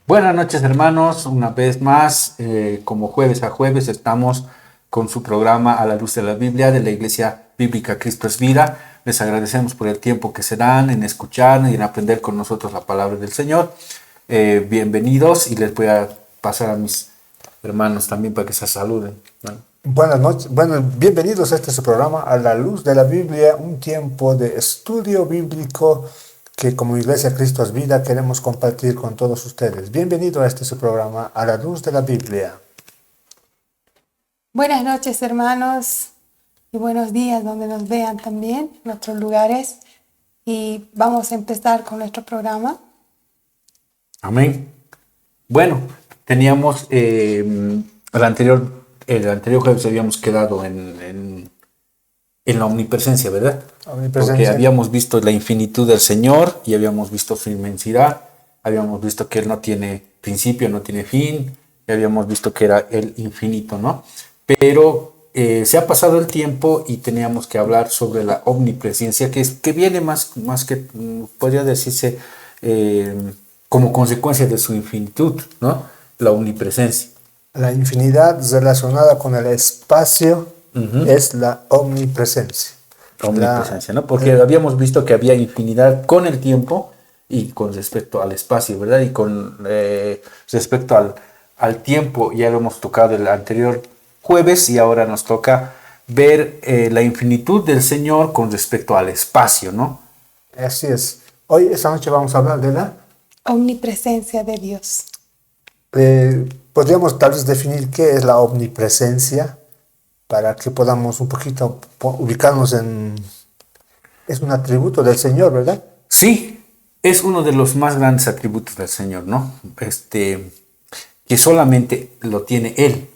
Buenas noches, hermanos, una vez más, como jueves a jueves estamos con su programa A la Luz de la Biblia de la Iglesia Bíblica Cristo es Vida. Les agradecemos por el tiempo que se dan en escuchar y en aprender con nosotros la palabra del Señor. Bienvenidos, y les voy a pasar a mis hermanos también para que se saluden, ¿no? Buenas noches, bienvenidos a este su programa A la Luz de la Biblia, un tiempo de estudio bíblico que como Iglesia Cristo es Vida queremos compartir con todos ustedes. Bienvenido a este su programa A la Luz de la Biblia. Buenas noches, hermanos, y buenos días donde nos vean también en otros lugares. Y vamos a empezar con nuestro programa. Amén. Bueno, teníamos el anterior jueves habíamos quedado en la omnipresencia, ¿verdad? Porque habíamos visto la infinitud del Señor y habíamos visto su inmensidad, habíamos visto que Él no tiene principio, no tiene fin, y habíamos visto que era el infinito, ¿no? Pero se ha pasado el tiempo y teníamos que hablar sobre la omnipresencia, que viene más que, podría decirse, como consecuencia de su infinitud, ¿no? La omnipresencia. La infinidad relacionada con el espacio es la omnipresencia. Omnipresencia, ¿no? Porque habíamos visto que había infinidad con el tiempo y con respecto al espacio, ¿verdad? Y con respecto al tiempo ya lo hemos tocado el anterior jueves, y ahora nos toca ver la infinitud del Señor con respecto al espacio, ¿no? Así es. Hoy, esta noche, vamos a hablar de la omnipresencia de Dios. Podríamos tal vez definir qué es la omnipresencia para que podamos un poquito ubicarnos en... Es un atributo del Señor, ¿verdad? Sí, es uno de los más grandes atributos del Señor, ¿no? Que solamente lo tiene Él.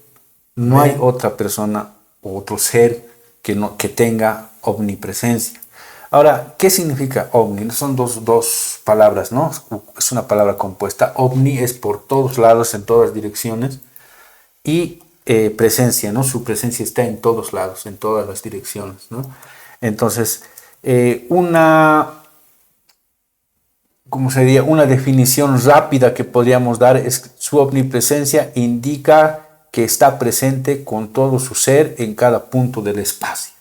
No hay otra persona o otro ser que tenga omnipresencia. Ahora, ¿qué significa omni? Son dos palabras, ¿no? Es una palabra compuesta. Omni es por todos lados, en todas direcciones. Y presencia, ¿no? Su presencia está en todos lados, en todas las direcciones, ¿no? Entonces, ¿cómo sería? Una definición rápida que podríamos dar es: su omnipresencia indica que está presente con todo su ser en cada punto del espacio.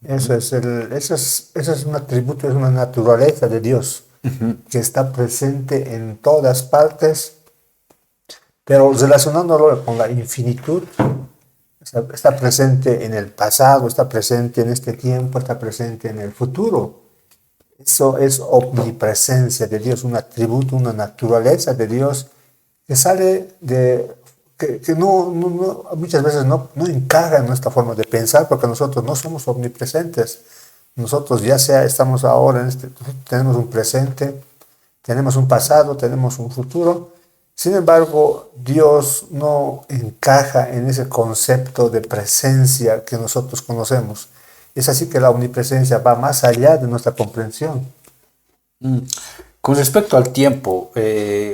Eso es un atributo, es una naturaleza de Dios, que está presente en todas partes, pero relacionándolo con la infinitud, está presente en el pasado, está presente en este tiempo, está presente en el futuro. Eso es omnipresencia de Dios, un atributo, una naturaleza de Dios que sale de... que muchas veces no encaja en nuestra forma de pensar, porque nosotros no somos omnipresentes. Nosotros estamos ahora, tenemos un presente, tenemos un pasado, tenemos un futuro. Sin embargo, Dios no encaja en ese concepto de presencia que nosotros conocemos. Es así que la omnipresencia va más allá de nuestra comprensión. Con respecto al tiempo,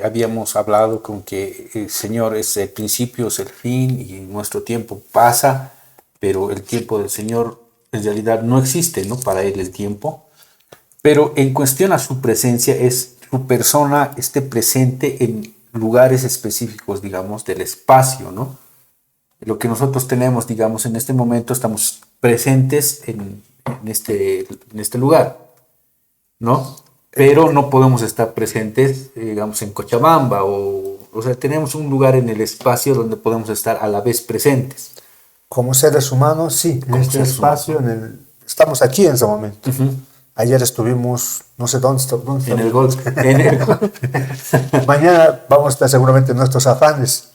habíamos hablado con que el Señor es el principio, es el fin, y nuestro tiempo pasa, pero el tiempo del Señor en realidad no existe, ¿no? Para Él el tiempo. Pero en cuestión a su presencia, es su persona esté presente en lugares específicos, digamos, del espacio, ¿no? Lo que nosotros tenemos, digamos, en este momento, estamos presentes en este lugar, ¿no? Pero no podemos estar presentes, digamos, en Cochabamba, o sea, tenemos un lugar en el espacio donde podemos estar a la vez presentes. Como seres humanos, sí, en este espacio, estamos aquí en ese momento. Ayer estuvimos, no sé dónde en el golf. Mañana vamos a estar seguramente en nuestros afanes.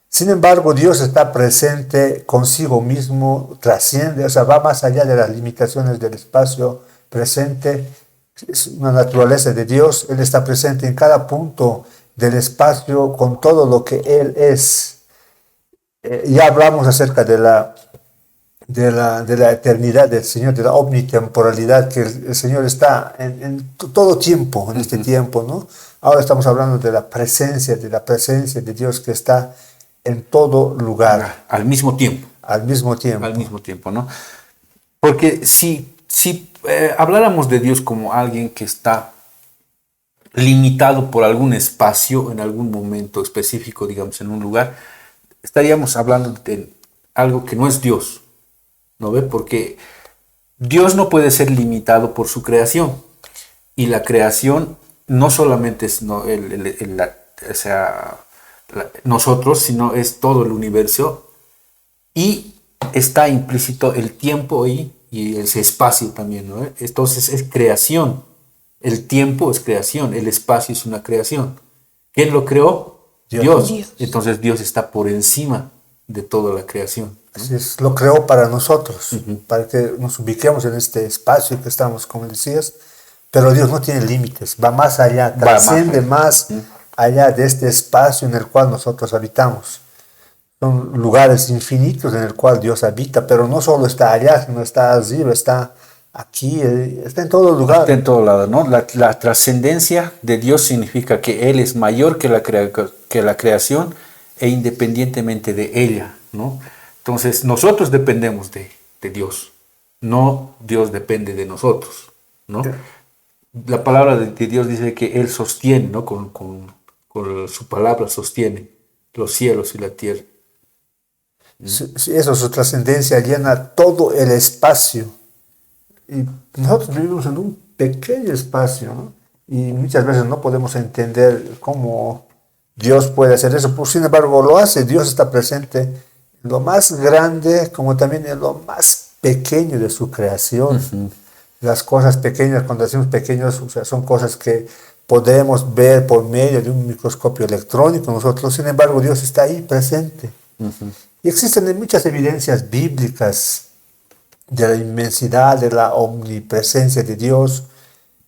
Sin embargo, Dios está presente consigo mismo, trasciende, o sea, va más allá de las limitaciones del espacio presente. Es una naturaleza de Dios. Él está presente en cada punto del espacio con todo lo que Él es. Ya hablamos acerca de la eternidad del Señor, de la omnitemporalidad, que el Señor está en todo tiempo, en este tiempo, ¿no? Ahora estamos hablando de la presencia de Dios que está en todo lugar. Al mismo tiempo. al mismo tiempo. Al mismo tiempo, ¿no? Porque si habláramos de Dios como alguien que está limitado por algún espacio en algún momento específico, digamos, en un lugar, estaríamos hablando de algo que no es Dios, ¿no ve? Porque Dios no puede ser limitado por su creación. Y la creación no solamente es o sea, nosotros, sino es todo el universo. Y está implícito el tiempo y ese espacio también, ¿no? Entonces es creación. El tiempo es creación, el espacio es una creación. ¿Quién lo creó? Dios. Entonces Dios está por encima de toda la creación, ¿no? Así es, lo creó para nosotros, para que nos ubiquemos en este espacio que estamos, como decías, pero Dios no tiene límites, va más allá, trasciende más allá de este espacio en el cual nosotros habitamos. Son lugares infinitos en el cual Dios habita, pero no solo está allá, sino está arriba, está aquí, está en todo lugar. Está en todo lado, ¿no? La trascendencia de Dios significa que Él es mayor que la creación e independientemente de ella, ¿no? Entonces, nosotros dependemos de Dios, no Dios depende de nosotros, ¿no? La palabra de Dios dice que Él sostiene, ¿no? Con su palabra sostiene los cielos y la tierra. Sí, eso, su trascendencia llena todo el espacio. Y nosotros vivimos en un pequeño espacio, ¿no? Y muchas veces no podemos entender cómo Dios puede hacer eso. Por sin embargo, lo hace. Dios está presente en lo más grande como también en lo más pequeño de su creación. Las cosas pequeñas, cuando decimos pequeños, o sea, son cosas que podemos ver por medio de un microscopio electrónico nosotros. Sin embargo, Dios está ahí presente. Y existen muchas evidencias bíblicas de la inmensidad, de la omnipresencia de Dios.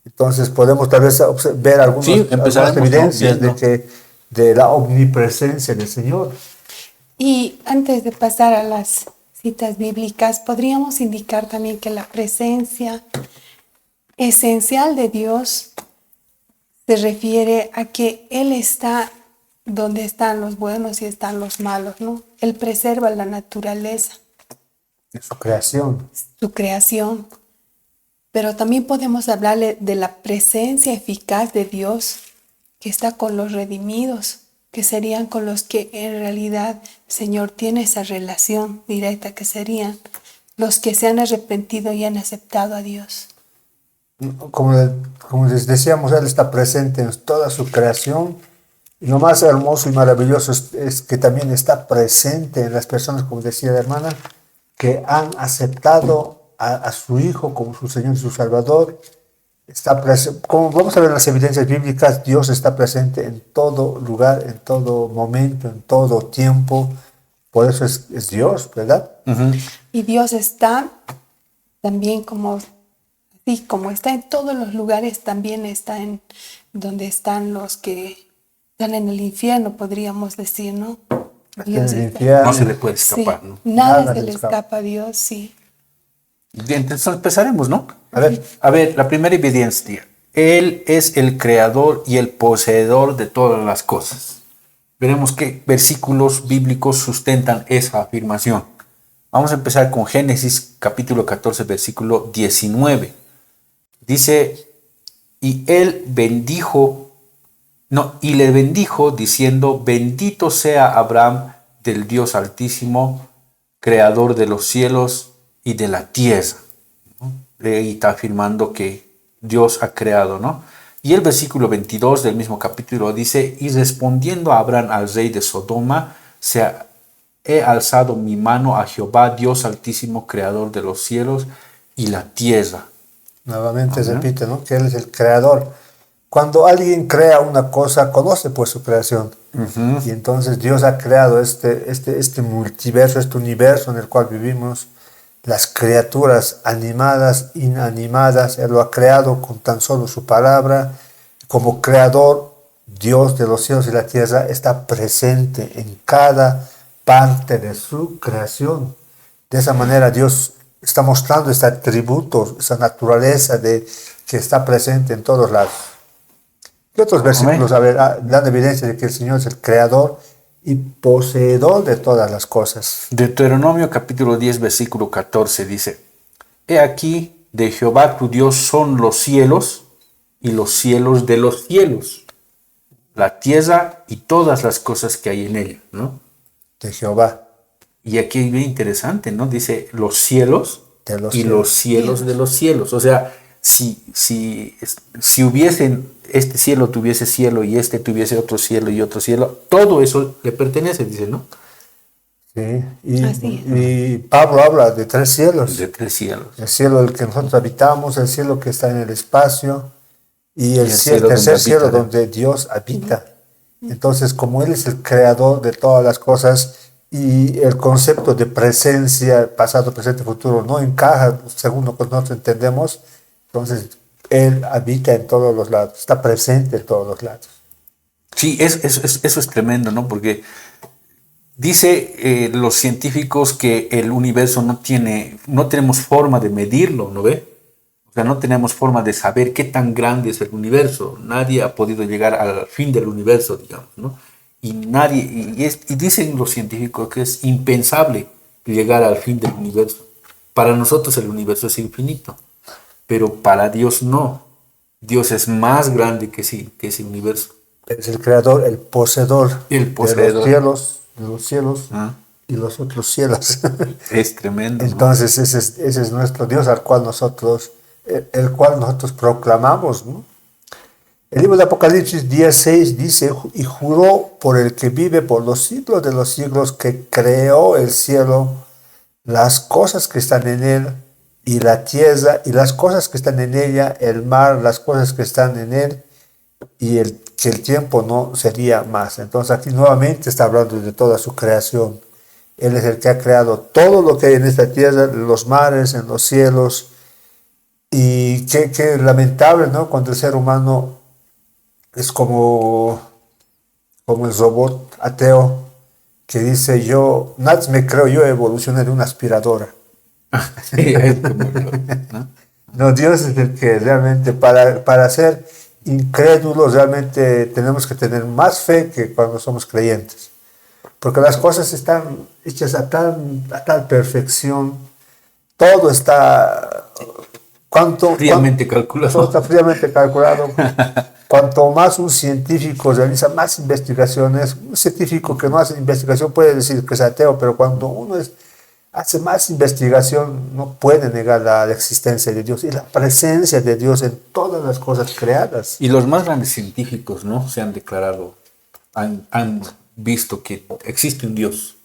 Entonces podemos tal vez ver algunas evidencias, ¿no? de la omnipresencia del Señor. Y antes de pasar a las citas bíblicas, podríamos indicar también que la presencia esencial de Dios se refiere a que Él está donde están los buenos y están los malos, ¿no? Él preserva la naturaleza. Su creación. Su creación. Pero también podemos hablarle de la presencia eficaz de Dios que está con los redimidos, que serían con los que en realidad el Señor tiene esa relación directa, que serían los que se han arrepentido y han aceptado a Dios. Como les decíamos, Él está presente en toda su creación. Y lo más hermoso y maravilloso es que también está presente en las personas, como decía la hermana, que han aceptado a su Hijo como su Señor y su Salvador. Como vamos a ver en las evidencias bíblicas, Dios está presente en todo lugar, en todo momento, en todo tiempo. Por eso es Dios, ¿verdad? Y Dios está también como está en todos los lugares, también está en donde están los que están en el infierno, podríamos decir, ¿no? Dios no se le puede escapar, sí, ¿no? Nada se le escapa a Dios, sí. Entonces empezaremos, ¿no? A ver, la primera evidencia. Él es el creador y el poseedor de todas las cosas. Veremos qué versículos bíblicos sustentan esa afirmación. Vamos a empezar con Génesis capítulo 14, versículo 19. Dice, y le bendijo diciendo, bendito sea Abraham del Dios Altísimo, creador de los cielos y de la tierra, ¿no? Ahí está afirmando que Dios ha creado, ¿no? Y el versículo 22 del mismo capítulo dice, y respondiendo a Abraham al rey de Sodoma, he alzado mi mano a Jehová, Dios Altísimo, creador de los cielos y la tierra. Nuevamente repite, ¿no? Que Él es el creador. Cuando alguien crea una cosa, conoce pues su creación. Y entonces Dios ha creado este multiverso, este universo en el cual vivimos. Las criaturas animadas, inanimadas, Él lo ha creado con tan solo su palabra. Como creador, Dios de los cielos y la tierra está presente en cada parte de su creación. De esa manera Dios está mostrando este atributo, esa naturaleza que está presente en todos lados. ¿Qué otros versículos dan evidencia de que el Señor es el creador y poseedor de todas las cosas. Deuteronomio capítulo 10, versículo 14 dice, He aquí, de Jehová tu Dios son los cielos y los cielos de los cielos, la tierra y todas las cosas que hay en ella, ¿no? De Jehová. Y aquí es bien interesante, ¿no? Dice los cielos De los y cielos. los cielos de los cielos. O sea, si hubiesen, este cielo tuviese cielo y este tuviese otro cielo y otro cielo, todo eso le pertenece, dice, ¿no? Sí. Así Y Pablo habla de tres cielos. De tres cielos. El cielo en el que nosotros habitamos, el cielo que está en el espacio y el cielo tercer donde cielo habita, ¿no? donde Dios habita. Entonces, como Él es el creador de todas las cosas y el concepto de presencia, pasado, presente, futuro, no encaja según lo que nosotros entendemos, entonces Él habita en todos los lados, está presente en todos los lados. Sí, eso es tremendo, ¿no? Porque dice los científicos que el universo no tenemos forma de medirlo, ¿no ve? O sea, no tenemos forma de saber qué tan grande es el universo. Nadie ha podido llegar al fin del universo, digamos, ¿no? Y dicen los científicos que es impensable llegar al fin del universo. Para nosotros el universo es infinito, pero para Dios no. Dios es más grande que ese universo. Es el creador, el poseedor, El poseedor. de los cielos y los otros cielos. Es tremendo, ¿no? Entonces ese es nuestro Dios al cual el cual nosotros proclamamos, ¿no? El libro de Apocalipsis 16 dice, y juró por el que vive por los siglos de los siglos que creó el cielo, las cosas que están en él, y la tierra, y las cosas que están en ella, el mar, las cosas que están en él, y que el tiempo no sería más. Entonces aquí nuevamente está hablando de toda su creación. Él es el que ha creado todo lo que hay en esta tierra, los mares, en los cielos. Y qué lamentable, ¿no? Cuando el ser humano es como el robot ateo que dice nada me creo, yo evolucioné de una aspiradora. Sí, es como, ¿no? No, Dios es el que realmente para ser incrédulos realmente tenemos que tener más fe que cuando somos creyentes. Porque las cosas están hechas a tal perfección, todo está Fríamente calculado. todo está fríamente calculado. Cuanto más un científico realiza más investigaciones, un científico que no hace investigación puede decir que es ateo, pero cuando uno hace más investigación no puede negar la existencia de Dios y la presencia de Dios en todas las cosas creadas. Y los más grandes científicos, ¿no? Se han declarado, han visto que existe un Dios.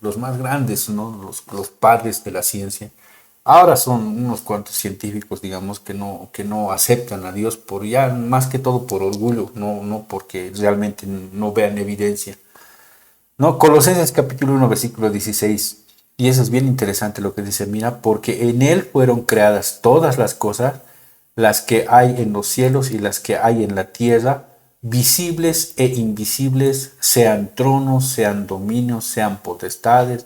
Los más grandes, ¿no? Los padres de la ciencia. Ahora son unos cuantos científicos, digamos, que no aceptan a Dios por ya, más que todo por orgullo, no porque realmente no vean evidencia. ¿No? Colosenses capítulo 1, versículo 16. Y eso es bien interesante lo que dice, mira, porque en Él fueron creadas todas las cosas, las que hay en los cielos y las que hay en la tierra, visibles e invisibles, sean tronos, sean dominios, sean potestades,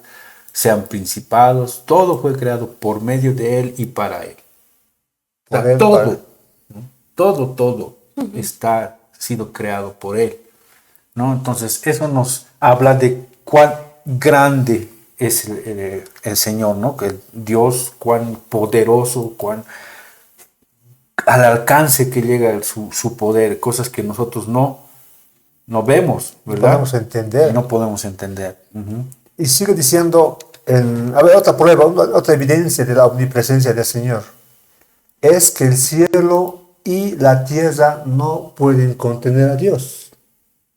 sean principados, todo fue creado por medio de Él y para Él. O sea, todo, ¿no? Todo está sido creado por Él, ¿no? Entonces, eso nos habla de cuán grande es el Señor, ¿no? Que el Dios, cuán poderoso, cuán al alcance que llega su poder, cosas que nosotros no vemos, ¿verdad? No podemos entender. No podemos entender. Y sigue diciendo, a ver, otra prueba, otra evidencia de la omnipresencia del Señor, es que el cielo y la tierra no pueden contener a Dios.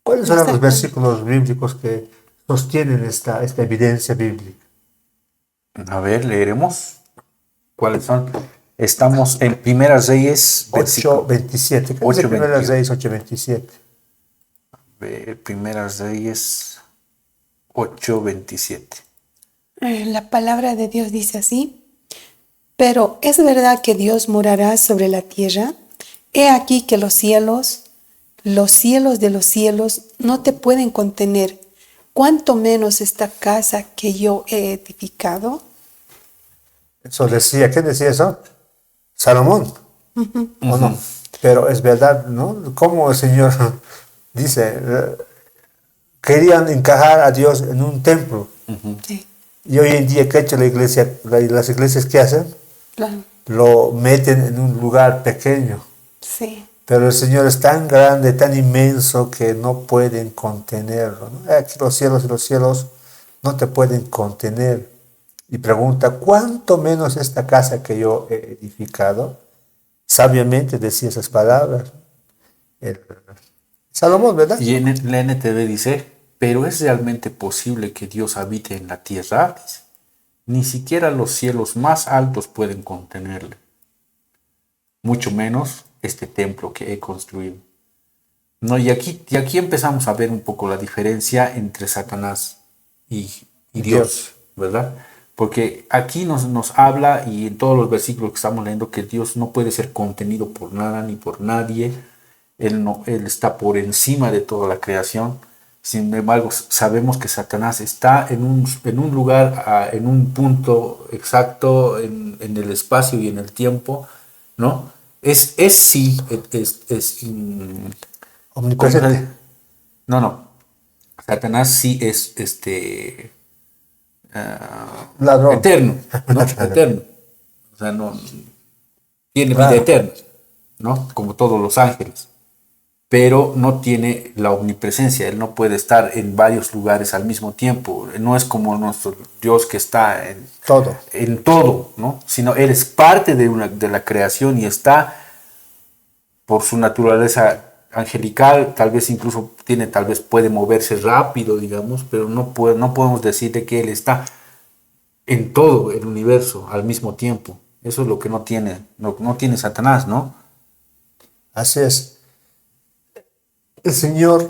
¿Cuáles son los versículos bíblicos que sostienen esta evidencia bíblica? A ver, leeremos. ¿Cuáles son? Estamos en Primeras Reyes 8:27. ¿Qué dice Primeras Reyes 8:27? Primeras Reyes 8:27. La palabra de Dios dice así: pero ¿es verdad que Dios morará sobre la tierra? He aquí que los cielos de los cielos no te pueden contener, cuanto menos esta casa que yo he edificado. Eso decía, ¿quién decía eso? Salomón, ¿o no? Pero es verdad, ¿no? Como el Señor dice, querían encajar a Dios en un templo. Sí, Y hoy en día, ¿qué ha hecho la iglesia? Las iglesias, ¿qué hacen? claro. Lo meten en un lugar pequeño. Sí, Pero el Señor es tan grande, tan inmenso, que no pueden contenerlo, ¿no? Aquí los cielos y los cielos no te pueden contener. Y pregunta, ¿cuánto menos esta casa que yo he edificado? Sabiamente decía esas palabras. El Salomón, ¿verdad? Y en la NTV dice, pero ¿es realmente posible que Dios habite en la tierra? Dice, ni siquiera los cielos más altos pueden contenerle, mucho menos este templo que he construido. No, y aquí empezamos a ver un poco la diferencia entre Satanás y Dios, ¿verdad? Porque aquí nos habla, y en todos los versículos que estamos leyendo, que Dios no puede ser contenido por nada ni por nadie. Él está por encima de toda la creación. Sin embargo, sabemos que Satanás está en un lugar, en un punto exacto en el espacio y en el tiempo, ¿no? Es sí, ¿cómo se Omnipresente. dice? No. Satanás sí es Ladrón. eterno, ¿no? Eterno. O sea, no tiene vida Claro. eterna, ¿no? Como todos los ángeles. Pero no tiene la omnipresencia. Él no puede estar en varios lugares al mismo tiempo. No es como nuestro Dios que está Todo. en todo, ¿no? Sino Él es parte de la creación y está por su naturaleza angelical, tal vez incluso puede moverse rápido, digamos, pero no podemos decir de que Él está en todo el universo al mismo tiempo. Eso es lo que no tiene Satanás, ¿no? Así es. El Señor,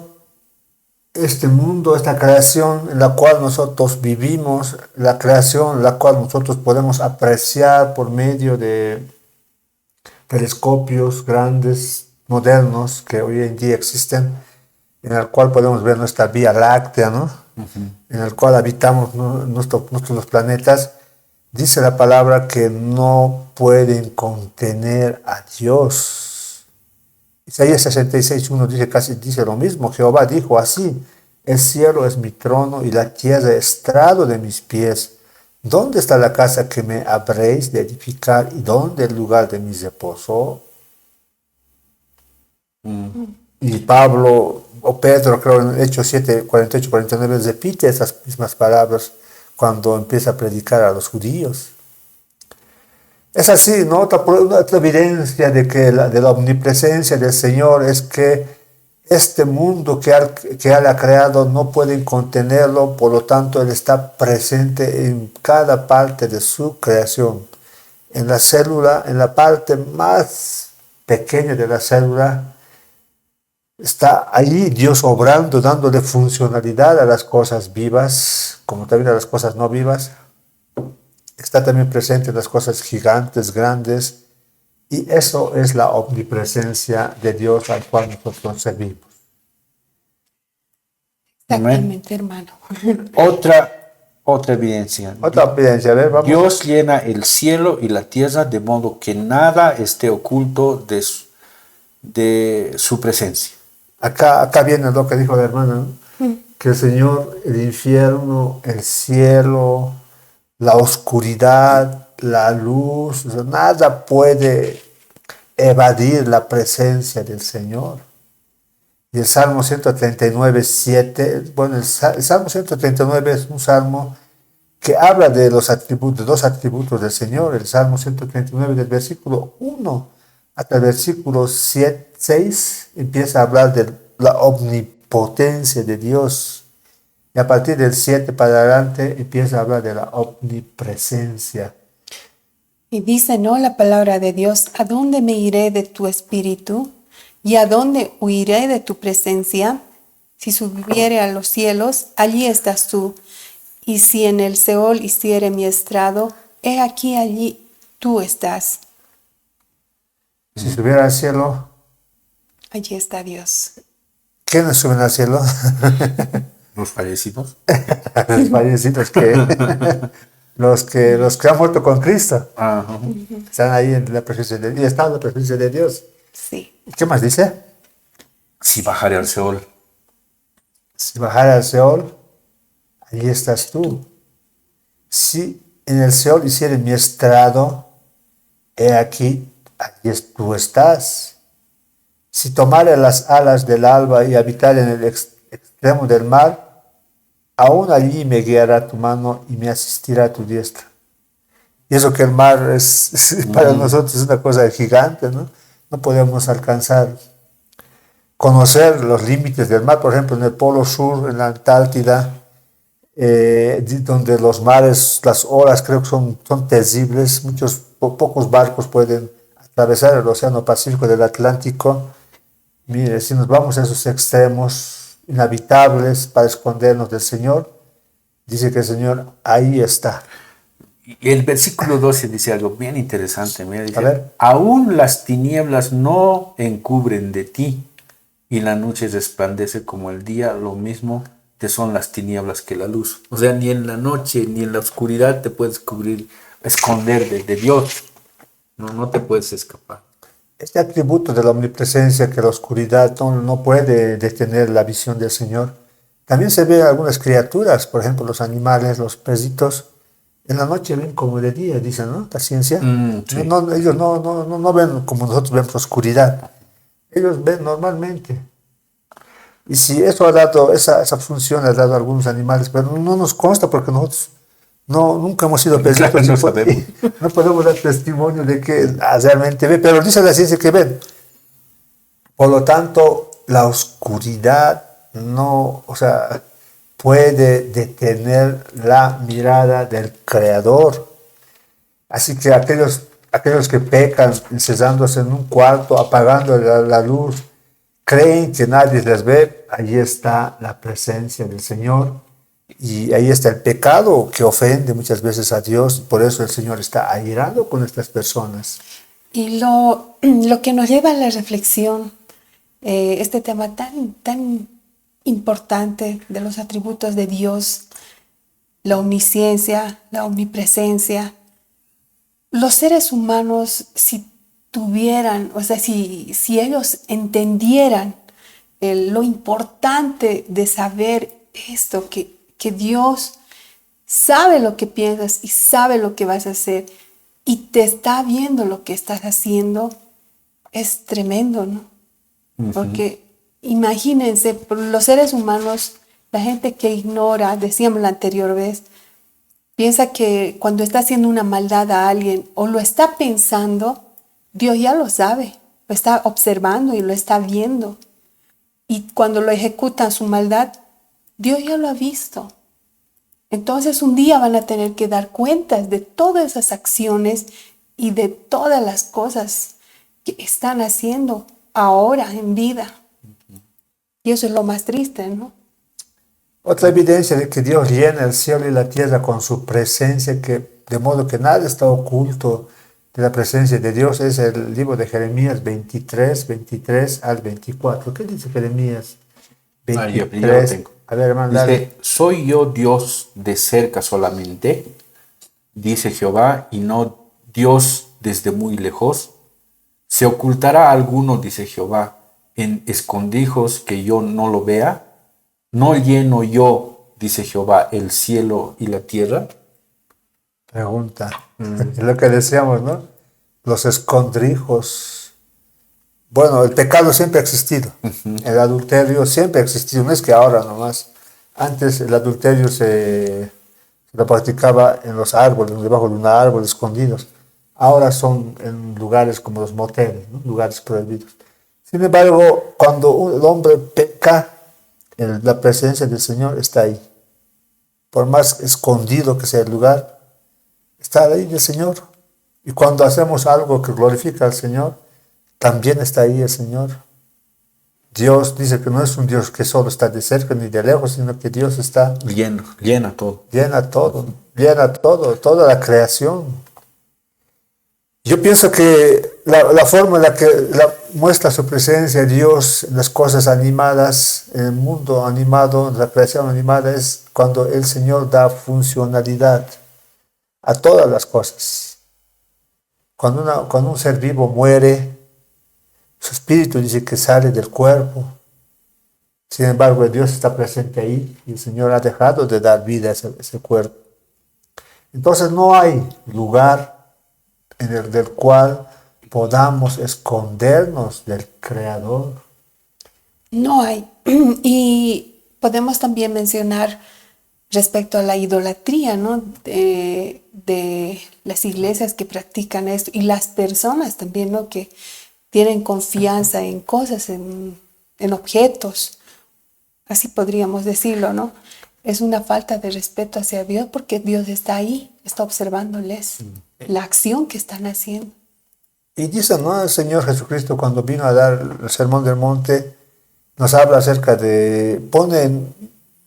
este mundo, esta creación en la cual nosotros vivimos, la creación en la cual nosotros podemos apreciar por medio de telescopios grandes, modernos, que hoy en día existen, en el cual podemos ver nuestra Vía Láctea, ¿no? En el cual habitamos, ¿no? Nuestros planetas, dice la palabra que no pueden contener a Dios. Isaías 66:1 dice lo mismo. Jehová dijo así: el cielo es mi trono y la tierra estrado de mis pies. ¿Dónde está la casa que me habréis de edificar y dónde el lugar de mi reposo? Y Pablo o Pedro, creo en Hechos 7, 48, 49, repite esas mismas palabras cuando empieza a predicar a los judíos. Es así, ¿no? Otra evidencia de la omnipresencia del Señor es que este mundo que Él ha creado no pueden contenerlo, por lo tanto Él está presente en cada parte de su creación. En la célula, en la parte más pequeña de la célula, está ahí Dios obrando, dándole funcionalidad a las cosas vivas, como también a las cosas no vivas. Está también presente en las cosas gigantes, grandes, y eso es la omnipresencia de Dios al cual nosotros servimos. exactamente, hermano. Otra evidencia. Otra evidencia, a ver, vamos. Dios llena el cielo y la tierra de modo que nada esté oculto de su presencia. Acá viene lo que dijo la hermana, ¿no? Que el Señor, el infierno, el cielo, la oscuridad, la luz, o sea, nada puede evadir la presencia del Señor. Y el Salmo 139:7, bueno, el Salmo 139 es un salmo que habla de los atributos, dos atributos del Señor. El Salmo 139 del versículo 1 hasta el versículo 6 empieza a hablar de la omnipotencia de Dios. Y a partir del 7 para adelante empieza a hablar de la omnipresencia. Y dice, ¿no? La palabra de Dios: ¿a dónde me iré de tu espíritu? ¿Y a dónde huiré de tu presencia? Si subiere a los cielos, allí estás tú. Y si en el Seol hiciere mi estrado, he aquí allí tú estás. Si subiera al cielo, Allí está Dios. ¿quiénes suben al cielo? Los fallecidos. Los fallecidos los que han muerto con Cristo. Ajá. Están ahí en la presencia de Dios. Y están en la presencia de Dios. Sí. ¿Qué más dice? Si bajaré al Seol, Si bajara al Seol, allí estás tú. Si en el Seol hiciera mi estrado, he aquí, tú estás. Si tomara las alas del alba y habitar en el extremo del mar, aún allí me guiará tu mano y me asistirá tu diestra. Y eso que el mar para nosotros es una cosa gigante, ¿no? No podemos alcanzar, conocer los límites del mar. Por ejemplo, en el Polo Sur, en la Antártida, donde los mares, las olas creo que son terribles, pocos barcos pueden atravesar el Océano Pacífico del Atlántico. Mire, si nos vamos a esos extremos inhabitables para escondernos del Señor, dice que el Señor ahí está. Y el versículo 12 dice algo bien interesante. Mira, A dice, ver. aún las tinieblas no encubren de ti, y la noche resplandece como el día, lo mismo te son las tinieblas que la luz. O sea, ni en la noche ni en la oscuridad te puedes esconder de Dios. No te puedes escapar. Este atributo de la omnipresencia que la oscuridad no puede detener la visión del Señor. También se ve en algunas criaturas, por ejemplo, los animales, los perritos, en la noche ven como de día, dicen, ¿no? La ciencia. Sí. Ellos no ven como nosotros vemos oscuridad. Ellos ven normalmente. Y si eso ha dado, esa función ha dado a algunos animales, pero no nos consta porque nosotros nunca hemos sido perritos. Claro, no sabemos. No podemos dar testimonio de que realmente ven, pero dice la ciencia que ven. Por lo tanto, la oscuridad no, o sea, puede detener la mirada del Creador. Así que aquellos que pecan encerrándose en un cuarto, apagando la luz, creen que nadie les ve, ahí está la presencia del Señor y ahí está el pecado que ofende muchas veces a Dios. Por eso el Señor está airado con estas personas. Y lo que nos lleva a la reflexión, este tema tan importante de los atributos de Dios, la omnisciencia, la omnipresencia. Los seres humanos, si tuvieran, o sea, si ellos entendieran lo importante de saber esto, que Dios sabe lo que piensas y sabe lo que vas a hacer y te está viendo lo que estás haciendo, es tremendo, ¿no? Porque imagínense, los seres humanos, la gente que ignora, decíamos la anterior vez, piensa que cuando está haciendo una maldad a alguien o lo está pensando, Dios ya lo sabe, lo está observando y lo está viendo. Y cuando lo ejecutan su maldad, Dios ya lo ha visto. Entonces un día van a tener que dar cuentas de todas esas acciones y de todas las cosas que están haciendo ahora en vida. Y eso es lo más triste, ¿no? Otra evidencia de que Dios llena el cielo y la tierra con su presencia, de modo que nada está oculto de la presencia de Dios, es el libro de Jeremías 23 al 24. ¿Qué dice Jeremías 23? Yo lo tengo. A ver, hermano, dale. Dice, ¿soy yo Dios de cerca solamente? Dice Jehová, y no Dios desde muy lejos. ¿Se ocultará alguno, dice Jehová, en escondrijos que yo no lo vea? ¿No lleno yo, dice Jehová, el cielo y la tierra? Pregunta. Es lo que decíamos, ¿no? Los escondrijos. Bueno, el pecado siempre ha existido. El adulterio siempre ha existido. No es que ahora nomás. Antes el adulterio se lo practicaba en los árboles, debajo de un árbol, escondidos. Ahora son en lugares como los moteles, ¿no? Lugares prohibidos. Sin embargo, cuando el hombre peca, la presencia del Señor está ahí. Por más escondido que sea el lugar, está ahí el Señor. Y cuando hacemos algo que glorifica al Señor, también está ahí el Señor. Dios dice que no es un Dios que solo está de cerca ni de lejos, sino que Dios está Llena todo. llena todo, toda la creación. Yo pienso que la forma en la que muestra su presencia Dios en las cosas animadas, en el mundo animado, en la creación animada, es cuando el Señor da funcionalidad a todas las cosas. Cuando un ser vivo muere, su espíritu dice que sale del cuerpo, Sin embargo, Dios está presente ahí y el Señor ha dejado de dar vida a ese cuerpo. Entonces no hay lugar en el del cual podamos escondernos del Creador. No hay. Y podemos también mencionar respecto a la idolatría, ¿no? De las iglesias que practican esto y las personas también, ¿no? Que tienen confianza en cosas, en objetos. Así podríamos decirlo, ¿no? Es una falta de respeto hacia Dios porque Dios está ahí, está observándoles la acción que están haciendo. Y dice, ¿no? El Señor Jesucristo cuando vino a dar el Sermón del Monte, nos habla acerca de, pone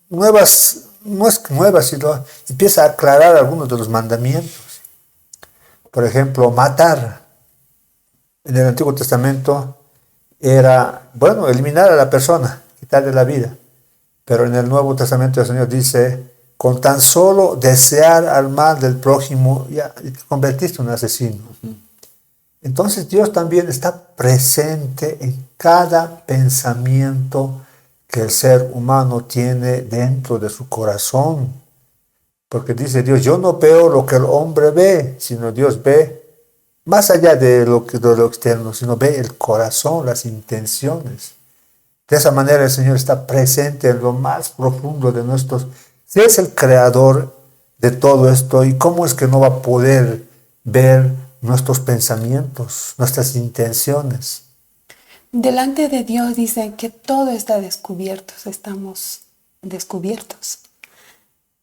nuevas, no es nuevas, sino empieza a aclarar algunos de los mandamientos. Por ejemplo, matar. En el Antiguo Testamento era, bueno, eliminar a la persona, quitarle la vida. Pero en el Nuevo Testamento el Señor dice, con tan solo desear al mal del prójimo, ya te convertiste en un asesino. Entonces Dios también está presente en cada pensamiento que el ser humano tiene dentro de su corazón. Porque dice Dios, yo no veo lo que el hombre ve, sino Dios ve más allá de lo externo, sino ve el corazón, las intenciones. De esa manera el Señor está presente en lo más profundo de nuestros. Si es el creador de todo esto, ¿y cómo es que no va a poder ver nuestros pensamientos, nuestras intenciones? Delante de Dios dicen que todo está descubierto, estamos descubiertos.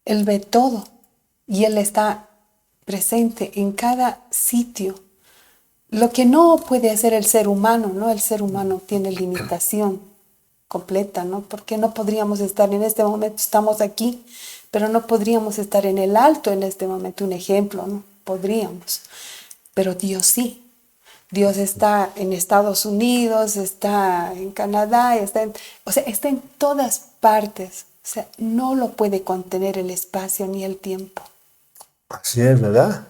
Él ve todo y Él está presente en cada sitio. Lo que no puede hacer el ser humano, ¿no? El ser humano tiene limitación completa, ¿no? Porque no podríamos estar en este momento, estamos aquí, pero no podríamos estar en el alto en este momento, un ejemplo, ¿no? Podríamos, pero Dios sí. Dios está en Estados Unidos, está en Canadá, está en todas partes. O sea, no lo puede contener el espacio ni el tiempo. Así es, ¿verdad?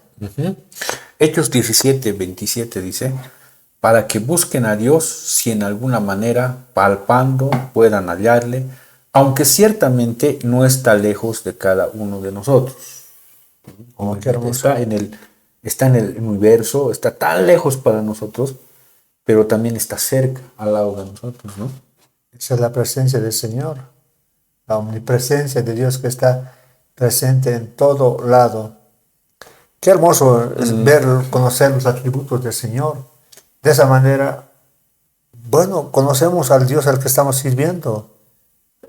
Hechos 17:27 dice, para que busquen a Dios si en alguna manera, palpando, puedan hallarle, aunque ciertamente no está lejos de cada uno de nosotros. Oh, qué hermoso. Está en el universo, está tan lejos para nosotros, pero también está cerca, al lado de nosotros, ¿no? Esa es la presencia del Señor, la omnipresencia de Dios que está presente en todo lado. Qué hermoso es ver, conocer los atributos del Señor. De esa manera, bueno, conocemos al Dios al que estamos sirviendo.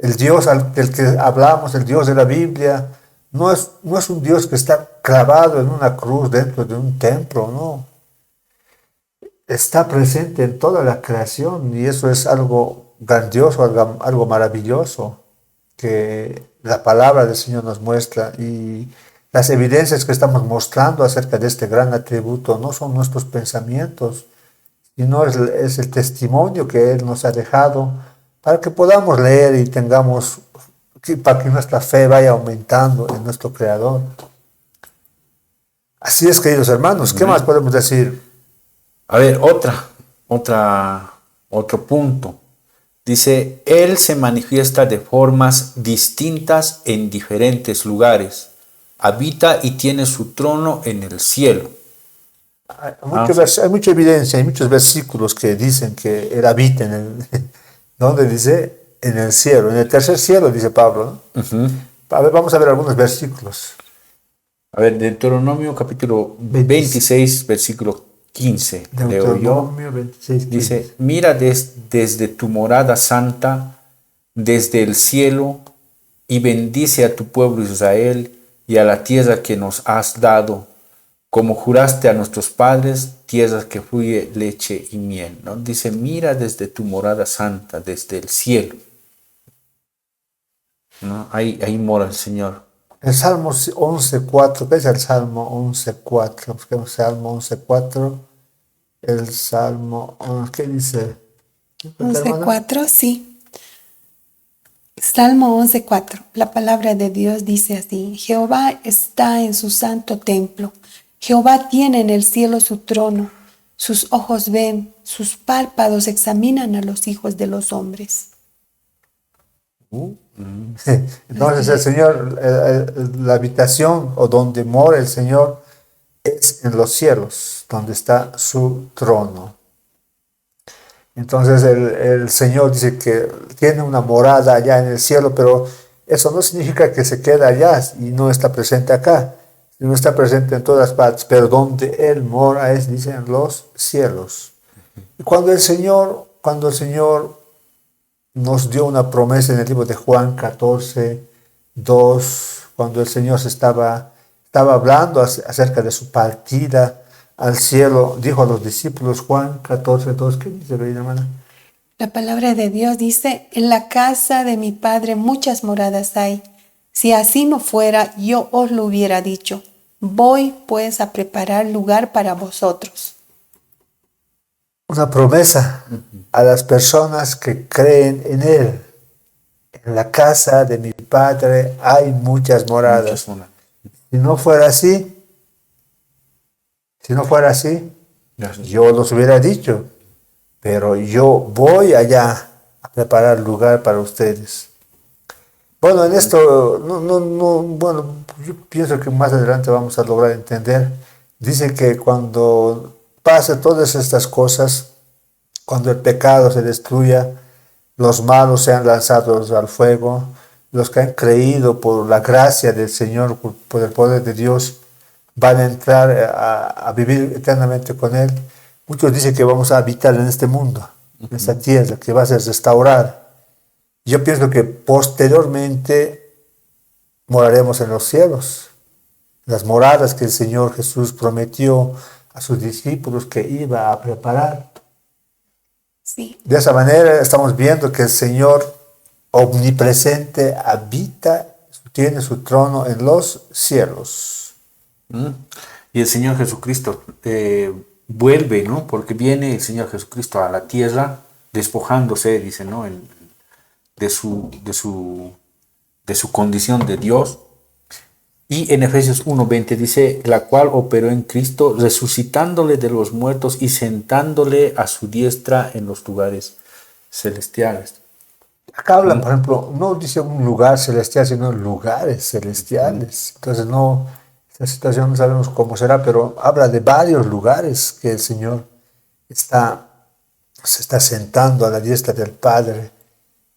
El Dios del que hablamos, el Dios de la Biblia, no es un Dios que está clavado en una cruz dentro de un templo, no. Está presente en toda la creación y eso es algo grandioso, algo maravilloso que la palabra del Señor nos muestra, y las evidencias que estamos mostrando acerca de este gran atributo no son nuestros pensamientos, sino es el testimonio que Él nos ha dejado para que podamos leer y tengamos, para que nuestra fe vaya aumentando en nuestro Creador. Así es, queridos hermanos, ¿qué más podemos decir? A ver, otro punto. Dice, Él se manifiesta de formas distintas en diferentes lugares. Habita y tiene su trono en el cielo. Hay mucha evidencia, hay muchos versículos que dicen que Él habita ¿dónde dice? En el cielo, en el tercer cielo, dice Pablo, ¿no? A ver, vamos a ver algunos versículos. A ver, Deuteronomio capítulo 26, versículo 15, leo yo. 26, dice, mira desde tu morada santa, desde el cielo, y bendice a tu pueblo Israel y a la tierra que nos has dado, como juraste a nuestros padres, tierra que fluye leche y miel, ¿no? Dice, mira desde tu morada santa, desde el cielo, ¿no? Ahí mora el Señor. El Salmo 11.4, ¿qué es el Salmo 11.4? Busquemos Salmo 11.4. El Salmo, ¿qué dice? 11.4, sí. Salmo 11.4. La palabra de Dios dice así: Jehová está en su santo templo. Jehová tiene en el cielo su trono. Sus ojos ven, sus párpados examinan a los hijos de los hombres. Entonces el Señor, la habitación o donde mora el Señor es en los cielos, donde está su trono. Entonces el Señor dice que tiene una morada allá en el cielo, pero eso no significa que se queda allá y no está presente acá. No está presente en todas partes, pero donde Él mora es, dice, en los cielos. Y cuando el Señor nos dio una promesa en el libro de Juan 14:2, cuando el Señor estaba hablando acerca de su partida al cielo, dijo a los discípulos, Juan 14:2, ¿qué dice, reina hermana? La palabra de Dios dice, en la casa de mi Padre muchas moradas hay. Si así no fuera, yo os lo hubiera dicho. Voy pues a preparar lugar para vosotros. Una promesa a las personas que creen en Él. En la casa de mi Padre hay muchas moradas. Si no fuera así, yo los hubiera dicho, pero yo voy allá a preparar lugar para ustedes. Bueno, en esto, bueno, yo pienso que más adelante vamos a lograr entender. Dice que cuando pase todas estas cosas, cuando el pecado se destruya, los malos sean lanzados al fuego, los que han creído por la gracia del Señor, por el poder de Dios, van a entrar a vivir eternamente con Él. Muchos dicen que vamos a habitar en este mundo, en esta tierra, que va a ser restaurada. Yo pienso que posteriormente moraremos en los cielos, las moradas que el Señor Jesús prometió a sus discípulos que iba a preparar. Sí. De esa manera estamos viendo que el Señor omnipresente habita, tiene su trono en los cielos. Y el Señor Jesucristo vuelve, ¿no? Porque viene el Señor Jesucristo a la tierra despojándose, dice, ¿no? De su condición de Dios. Y en Efesios 1:20 dice, la cual operó en Cristo, resucitándole de los muertos y sentándole a su diestra en los lugares celestiales. Acá habla, por ejemplo, no dice un lugar celestial, sino lugares celestiales. Entonces esta situación no sabemos cómo será, pero habla de varios lugares que el Señor se está sentando a la diestra del Padre.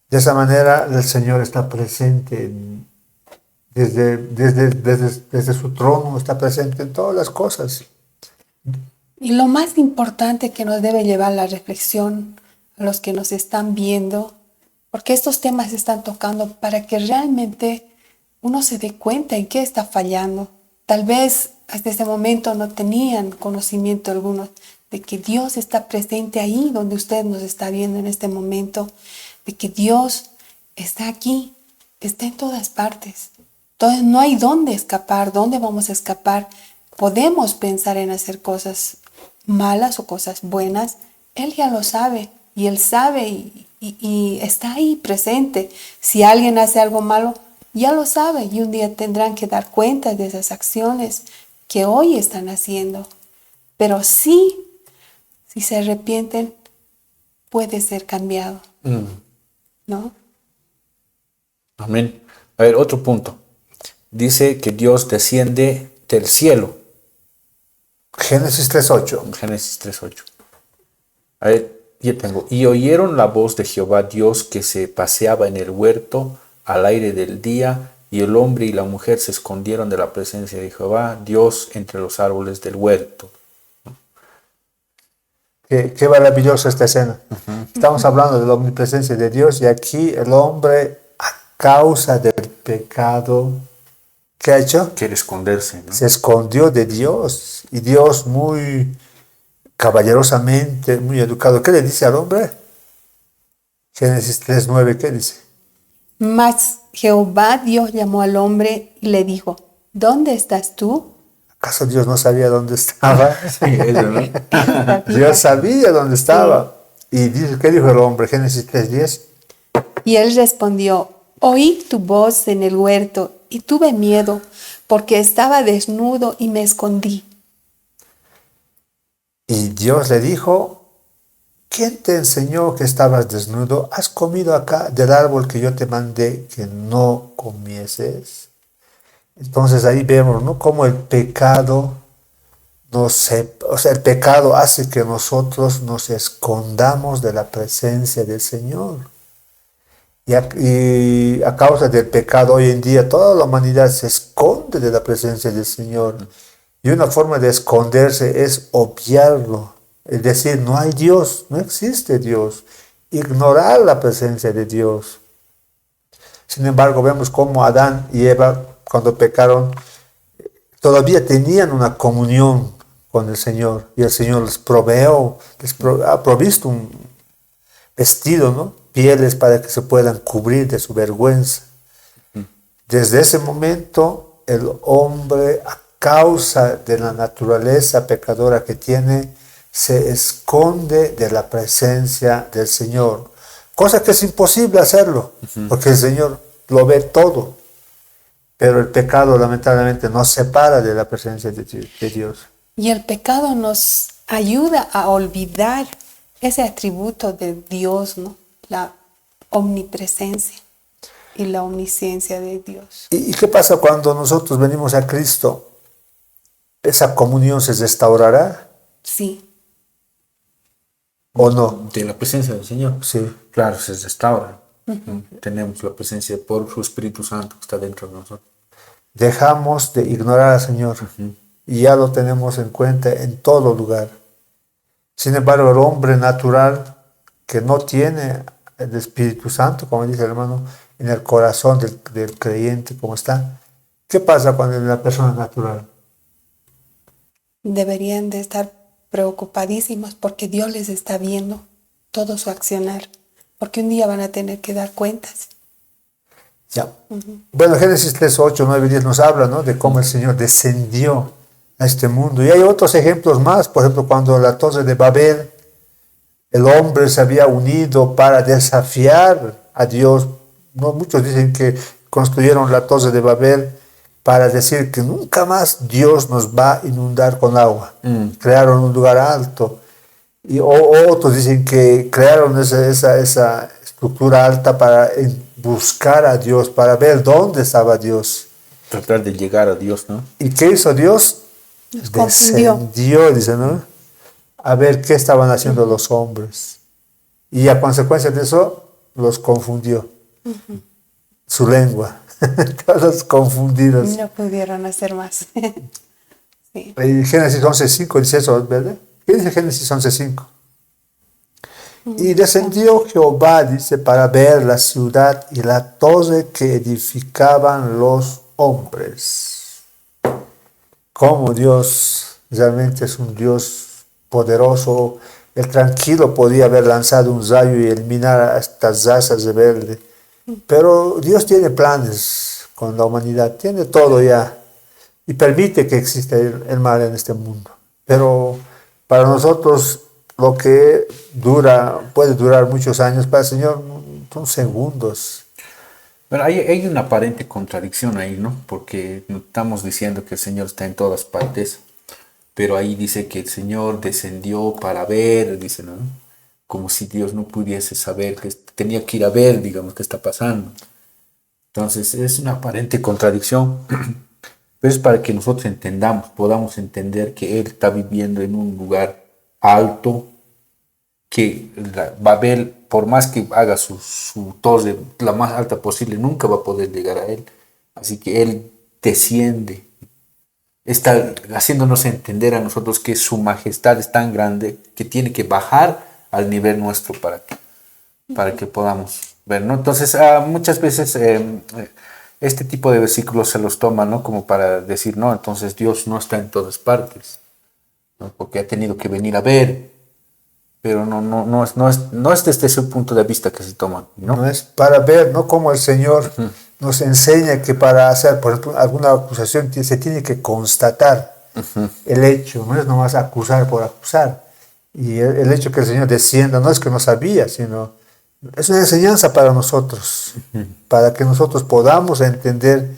De esa manera el Señor está presente desde su trono, está presente en todas las cosas. Y lo más importante que nos debe llevar la reflexión a los que nos están viendo, porque estos temas se están tocando para que realmente uno se dé cuenta en qué está fallando. Tal vez hasta ese momento no tenían conocimiento alguno de que Dios está presente ahí donde usted nos está viendo en este momento, de que Dios está aquí, está en todas partes. Entonces no hay dónde escapar, dónde vamos a escapar. Podemos pensar en hacer cosas malas o cosas buenas. Él ya lo sabe y Él sabe y está ahí presente. Si alguien hace algo malo, ya lo sabe y un día tendrán que dar cuenta de esas acciones que hoy están haciendo. Pero sí, si se arrepienten, puede ser cambiado. ¿No? Amén. A ver, otro punto. Dice que Dios desciende del cielo. Génesis 3:8. Génesis 3:8. A ver, yo tengo. Y oyeron la voz de Jehová Dios que se paseaba en el huerto al aire del día, y el hombre y la mujer se escondieron de la presencia de Jehová Dios entre los árboles del huerto. Qué maravillosa esta escena. Estamos hablando de la omnipresencia de Dios y aquí el hombre, a causa del pecado, ¿qué ha hecho? Quiere esconderse, ¿no? Se escondió de Dios y Dios muy caballerosamente, muy educado. ¿Qué le dice al hombre? Génesis 3:9, ¿qué dice? Mas Jehová Dios llamó al hombre y le dijo, ¿dónde estás tú? ¿Acaso Dios no sabía dónde estaba? Sí, eso, ¿no? Dios sabía dónde estaba. Y dice, ¿qué dijo el hombre? Génesis 3:10. Y él respondió, oí tu voz en el huerto y tuve miedo porque estaba desnudo y me escondí. Y Dios le dijo, ¿quién te enseñó que estabas desnudo? ¿Has comido acá del árbol que yo te mandé que no comieses? Entonces ahí vemos, ¿no? Cómo el pecado el pecado hace que nosotros nos escondamos de la presencia del Señor. Y a causa del pecado hoy en día toda la humanidad se esconde de la presencia del Señor. Y una forma de esconderse es obviarlo. Es decir, no hay Dios, no existe Dios. Ignorar la presencia de Dios. Sin embargo, vemos cómo Adán y Eva, cuando pecaron, todavía tenían una comunión con el Señor. Y el Señor les ha provisto un vestido, ¿no? Pieles para que se puedan cubrir de su vergüenza. Desde ese momento, el hombre, a causa de la naturaleza pecadora que tiene, se esconde de la presencia del Señor. Cosa que es imposible hacerlo, porque el Señor lo ve todo. Pero el pecado lamentablemente nos separa de la presencia de Dios. Y el pecado nos ayuda a olvidar ese atributo de Dios, ¿no? La omnipresencia y la omnisciencia de Dios. ¿Y qué pasa cuando nosotros venimos a Cristo? ¿Esa comunión se restaurará Sí. o no? De la presencia del Señor. Sí. Claro, se restaura. Tenemos la presencia por su Espíritu Santo que está dentro de nosotros. Dejamos de ignorar al Señor y ya lo tenemos en cuenta en todo lugar. Sin embargo, el hombre natural que no tiene el Espíritu Santo, como dice el hermano, en el corazón del creyente, como está, ¿qué pasa cuando es la persona natural? Deberían de estar preocupadísimos porque Dios les está viendo todo su accionar, porque un día van a tener que dar cuentas. Ya. Bueno, Génesis 3, 8, 9, 10 nos habla, ¿no?, de cómo el Señor descendió a este mundo. Y hay otros ejemplos más, por ejemplo, cuando la torre de Babel, el hombre se había unido para desafiar a Dios. No, muchos dicen que construyeron la torre de Babel para decir que nunca más Dios nos va a inundar con agua. Crearon un lugar alto. Y otros dicen que crearon esa estructura alta para buscar a Dios, para ver dónde estaba Dios. Tratar de llegar a Dios, ¿no? ¿Y qué hizo Dios? Los confundió. Descendió, dice, ¿no?, a ver qué estaban haciendo los hombres. Y a consecuencia de eso, los confundió. Su lengua. Todos confundidos. No pudieron hacer más. Sí. Y Génesis 11:5 dice eso, ¿verdad? ¿Qué dice Génesis 11:5? Y descendió Jehová, dice, para ver la ciudad y la torre que edificaban los hombres. Como Dios realmente es un Dios poderoso. El tranquilo podía haber lanzado un rayo y eliminar a estas razas rebeldes. Pero Dios tiene planes con la humanidad, tiene todo ya. Y permite que exista el mal en este mundo. Pero para nosotros lo que puede durar muchos años, para el Señor son segundos. Bueno, hay una aparente contradicción ahí, ¿no? Porque estamos diciendo que el Señor está en todas partes, pero ahí dice que el Señor descendió para ver, dice, ¿no? Como si Dios no pudiese saber, que tenía que ir a ver, digamos, qué está pasando. Entonces es una aparente contradicción, pero es para que nosotros entendamos, podamos entender que Él está viviendo en un lugar alto, que Babel, por más que haga su torre la más alta posible, nunca va a poder llegar a Él. Así que Él desciende, está haciéndonos entender a nosotros que su majestad es tan grande que tiene que bajar al nivel nuestro para que podamos ver, ¿no? Entonces, muchas veces este tipo de versículos se los toman, ¿no?, como para decir, no, entonces Dios no está en todas partes, ¿no?, porque ha tenido que venir a ver, pero no es desde ese punto de vista que se toman, ¿no? No es para ver, ¿no?, como el Señor nos enseña que para hacer, por ejemplo, alguna acusación se tiene que constatar el hecho, no es nomás acusar por acusar. Y el hecho que el Señor descienda no es que no sabía, sino es una enseñanza para nosotros, para que nosotros podamos entender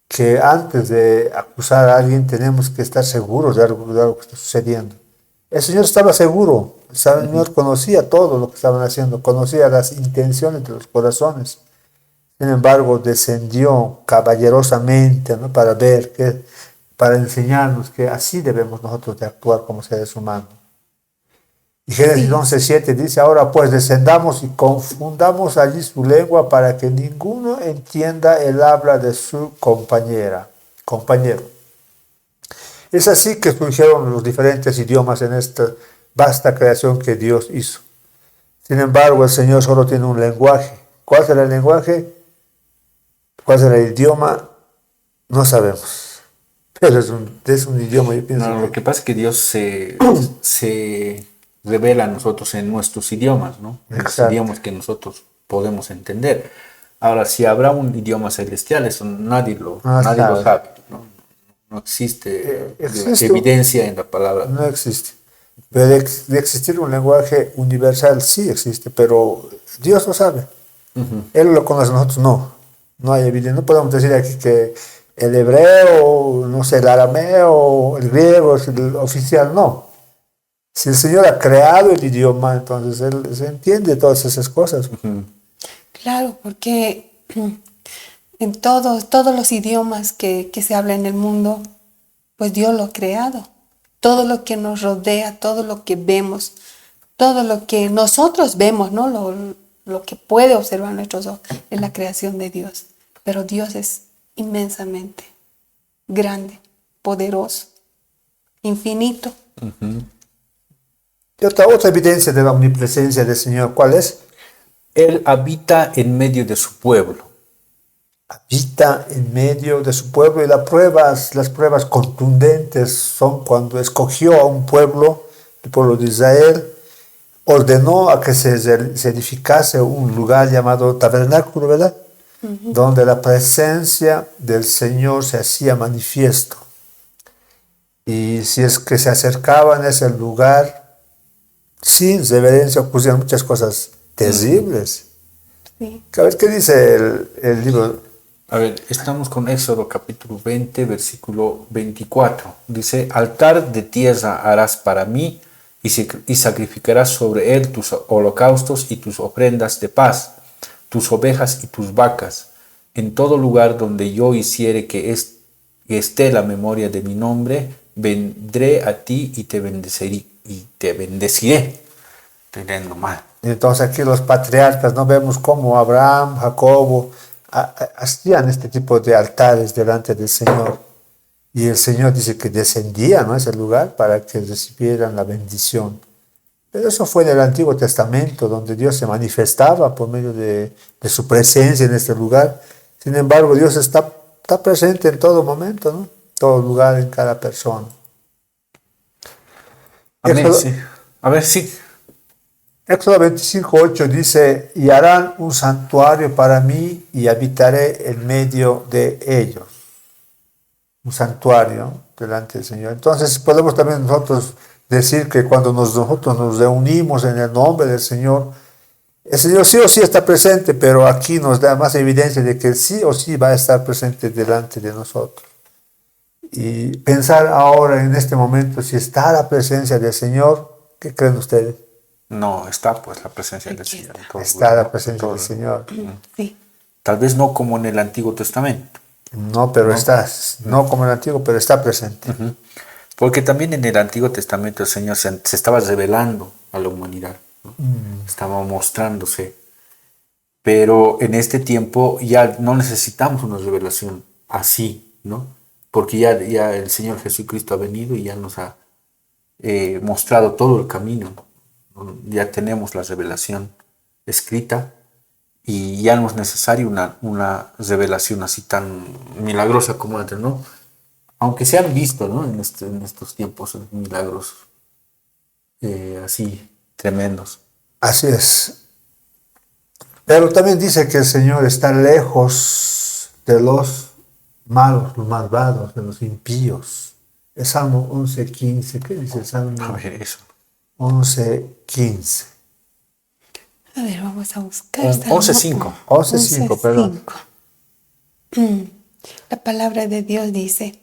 que antes de acusar a alguien tenemos que estar seguros de algo que está sucediendo. El Señor estaba seguro, el Señor conocía todo lo que estaban haciendo, conocía las intenciones de los corazones. Sin embargo, descendió caballerosamente, ¿no? Para ver, para enseñarnos que así debemos nosotros de actuar como seres humanos. Y Génesis Sí, 11:7 dice, ahora pues descendamos y confundamos allí su lengua para que ninguno entienda el habla de su compañero. Es así que surgieron los diferentes idiomas en esta vasta creación que Dios hizo. Sin embargo, el Señor solo tiene un lenguaje. ¿Cuál será el lenguaje? ¿Cuál será el idioma? No sabemos. Pero es un idioma, yo pienso No, lo que pasa es que Dios se revela a nosotros en nuestros idiomas, ¿no? En los Exacto. idiomas que nosotros podemos entender. Ahora, si habrá un idioma celestial, eso No nadie lo sabe. sabe, ¿no? No existe Existe, evidencia en la palabra. no existe. Pero de existir un lenguaje universal sí existe, pero Dios lo sabe. Él lo conoce, nosotros no. No hay evidencia. No podemos decir aquí que el hebreo, no sé, el arameo, el griego es el oficial, no. Si el Señor ha creado el idioma, entonces Él se entiende todas esas cosas. claro, porque en todos los idiomas que se habla en el mundo, pues Dios lo ha creado. Todo lo que nos rodea, todo lo que vemos, todo lo que nosotros vemos, ¿no? Lo que puede observar nuestros ojos es la creación de Dios. Pero Dios es inmensamente grande, poderoso, infinito. Y otra evidencia de la omnipresencia del Señor, ¿cuál es? Él habita en medio de su pueblo. Habita en medio de su pueblo y las pruebas contundentes son cuando escogió a un pueblo, el pueblo de Israel, ordenó a que se edificase un lugar llamado tabernáculo, ¿verdad? Donde la presencia del Señor se hacía manifiesto. Y si es que se acercaban a ese lugar, sin reverencia ocurrían muchas cosas terribles. Sí. A ver, ¿qué dice el libro? A ver, estamos con Éxodo capítulo 20, versículo 24. Dice, altar de tierra harás para mí y sacrificarás sobre él tus holocaustos y tus ofrendas de paz, tus ovejas y tus vacas. En todo lugar donde yo hiciere que esté la memoria de mi nombre, vendré a ti y te bendeciré. Estoy leyendo mal. Entonces aquí los patriarcas, no vemos cómo Abraham, Jacobo hacían este tipo de altares delante del Señor. Y el Señor dice que descendían a ese lugar para que recibieran la bendición. Pero eso fue en el Antiguo Testamento, donde Dios se manifestaba por medio de su presencia en este lugar. Sin embargo, Dios está presente en todo momento, ¿no? Todo lugar, en cada persona. Amén, Éxodo, sí. A ver, sí. Éxodo 25:8 dice, y harán un santuario para mí y habitaré en medio de ellos. Un santuario delante del Señor. Entonces podemos también nosotros decir que cuando nosotros nos reunimos en el nombre del Señor, el Señor sí o sí está presente, pero aquí nos da más evidencia de que sí o sí va a estar presente delante de nosotros. Y pensar ahora en este momento si está la presencia del Señor, ¿qué creen ustedes? No, está pues la presencia del Aquí Señor. en está. todo Está lugar, la ¿no? presencia del Señor. Sí, Tal vez no como en el Antiguo Testamento. No, pero está, no como el antiguo, pero está presente. Porque también en el Antiguo Testamento el Señor se estaba revelando a la humanidad, ¿no? Estaba mostrándose. Pero en este tiempo ya no necesitamos una revelación así, ¿no? Porque ya el Señor Jesucristo ha venido y ya nos ha mostrado todo el camino, ¿no? Ya tenemos la revelación escrita y ya no es necesario una revelación así tan milagrosa como antes, ¿no? Aunque se han visto, ¿no? En estos tiempos milagros así tremendos. Así es. Pero también dice que el Señor está lejos de los malos, los malvados, de los impíos. El Salmo 11:15. ¿Qué dice el A Salmo ver, eso. 11:15? a ver, vamos a buscar. 11:5. 11:5, perdón. 11:5. La palabra de Dios dice,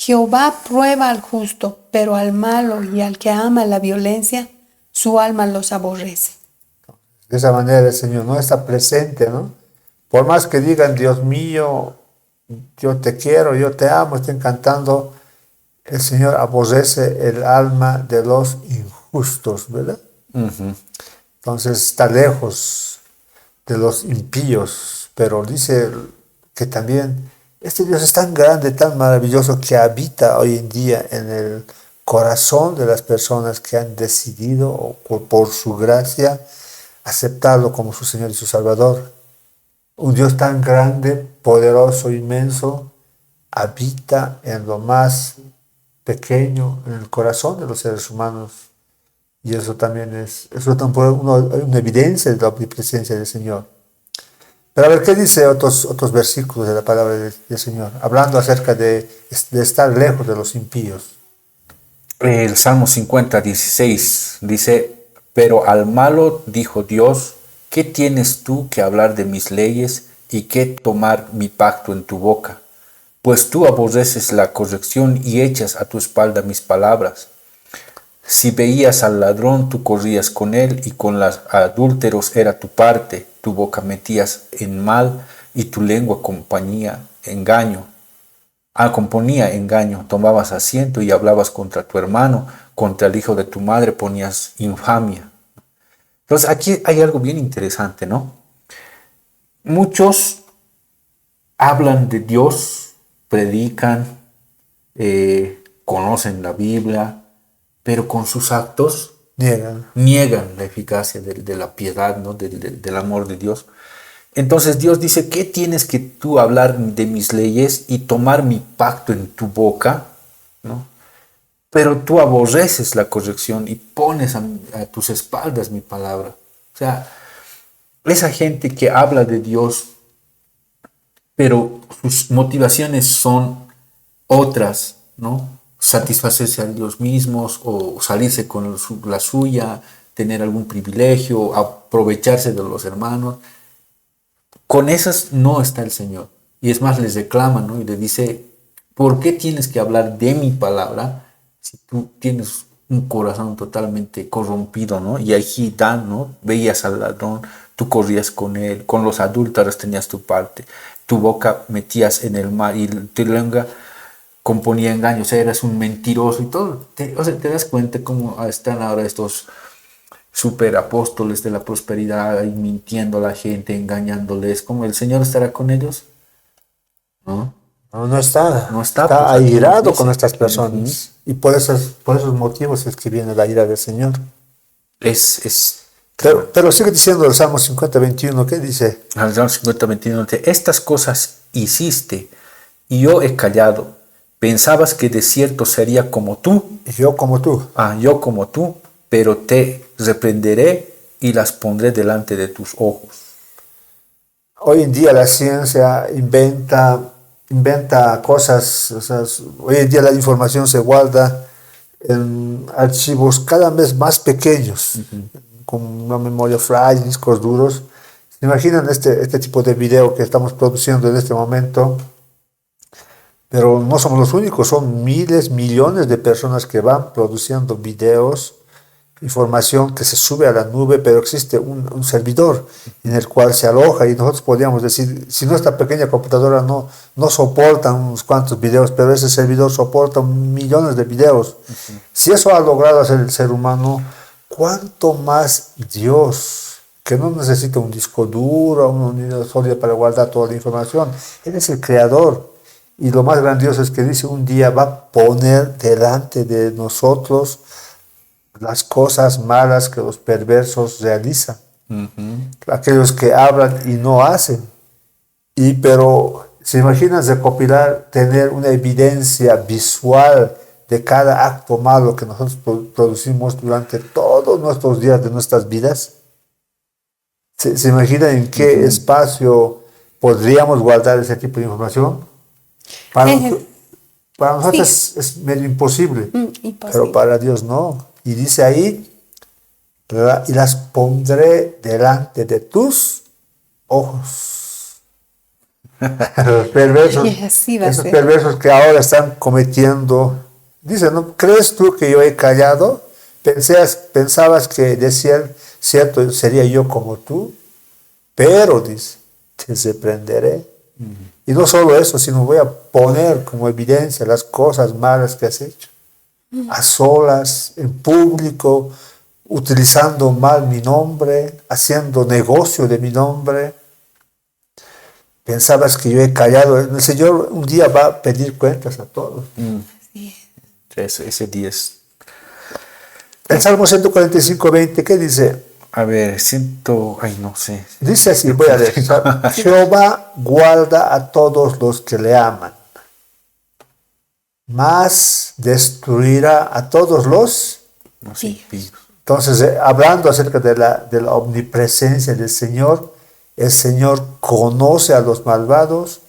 Jehová prueba al justo, pero al malo y al que ama la violencia, su alma los aborrece. De esa manera el Señor no está presente, ¿no? Por más que digan, Dios mío, yo te quiero, yo te amo, estén cantando, el Señor aborrece el alma de los injustos, ¿verdad? Entonces está lejos de los impíos, pero dice que también este Dios es tan grande, tan maravilloso, que habita hoy en día en el corazón de las personas que han decidido, por su gracia, aceptarlo como su Señor y su Salvador. Un Dios tan grande, poderoso, inmenso, habita en lo más pequeño, en el corazón de los seres humanos. Y eso también es una evidencia de la omnipresencia del Señor. Pero a ver, ¿qué dice otros versículos de la palabra del Señor? Hablando acerca de estar lejos de los impíos. El Salmo 50:16 dice: pero al malo dijo Dios, ¿qué tienes tú que hablar de mis leyes y qué tomar mi pacto en tu boca? Pues tú aborreces la corrección y echas a tu espalda mis palabras. Si veías al ladrón, tú corrías con él, y con los adúlteros era tu parte. Tu boca metías en mal, y tu lengua componía engaño. Tomabas asiento y hablabas contra tu hermano, contra el hijo de tu madre ponías infamia. Entonces aquí hay algo bien interesante, ¿no? Muchos hablan de Dios, predican, conocen la Biblia, pero con sus actos niegan la eficacia de la piedad, ¿no? Del amor de Dios. Entonces Dios dice: ¿qué tienes que tú hablar de mis leyes y tomar mi pacto en tu boca, ¿no? Pero tú aborreces la corrección y pones a tus espaldas mi palabra. O sea, esa gente que habla de Dios, pero sus motivaciones son otras, ¿no? Satisfacerse a Dios mismos, o salirse con la suya, tener algún privilegio, aprovecharse de los hermanos. Con esas no está el Señor. Y es más, les reclama, ¿no? Y le dice: ¿por qué tienes que hablar de mi palabra si tú tienes un corazón totalmente corrompido, ¿no? Y allí Dan, ¿no? Veías al ladrón, tú corrías con él, con los adúlteros tenías tu parte, tu boca metías en el mal y tu lengua componía engaño, o sea, eras un mentiroso y todo. O sea, te das cuenta cómo están ahora estos super apóstoles de la prosperidad ahí mintiendo a la gente, engañándoles. ¿Cómo el Señor estará con ellos? ¿No? No está. No está. Está Pues, airado con estas personas. Y por esos motivos es que viene la ira del Señor. Pero sigue diciendo el Salmo 50:21, ¿qué dice? El Salmo 50:21 dice: estas cosas hiciste y yo he callado. Pensabas que de cierto sería como tú. Yo como tú. Yo como tú, pero te reprenderé y las pondré delante de tus ojos. Hoy en día la ciencia inventa cosas, o sea, hoy en día la información se guarda en archivos cada vez más pequeños, con una memoria frágil, discos duros. ¿Se imaginan este tipo de video que estamos produciendo en este momento? Pero no somos los únicos, son miles, millones de personas que van produciendo videos, información que se sube a la nube, pero existe un servidor en el cual se aloja, y nosotros podríamos decir, si nuestra pequeña computadora no soporta unos cuantos videos, pero ese servidor soporta millones de videos. Si eso ha logrado hacer el ser humano, ¿cuánto más Dios, que no necesita un disco duro, una unidad sólida para guardar toda la información? Él es el creador. Y lo más grandioso es que dice: un día va a poner delante de nosotros las cosas malas que los perversos realizan. Aquellos que hablan y no hacen. Pero se imaginan recopilar, tener una evidencia visual de cada acto malo que nosotros producimos durante todos nuestros días de nuestras vidas. ¿Se imaginan en qué espacio podríamos guardar ese tipo de información? Para nosotros Sí. es medio imposible, Imposible. pero para Dios no. Y dice ahí: y las pondré delante de tus ojos. Los perversos, Y así va a esos ser. perversos que ahora están cometiendo, dicen, ¿no? ¿Crees tú que yo he callado? Pensabas que decían, cierto, sería yo como tú, pero dice, te reprenderé. Y no solo eso, sino voy a poner como evidencia las cosas malas que has hecho. A solas, en público, utilizando mal mi nombre, haciendo negocio de mi nombre. Pensabas que yo he callado. El Señor un día va a pedir cuentas a todos. Sí. Ese 10. El Salmo 145:20, ¿qué dice? A ver, siento, ay, no sé. Dice así, voy a leer. Jehová guarda a todos los que le aman, mas destruirá a todos los. No sé, Sí. Entonces, hablando acerca de la omnipresencia del Señor, el Señor conoce a los malvados,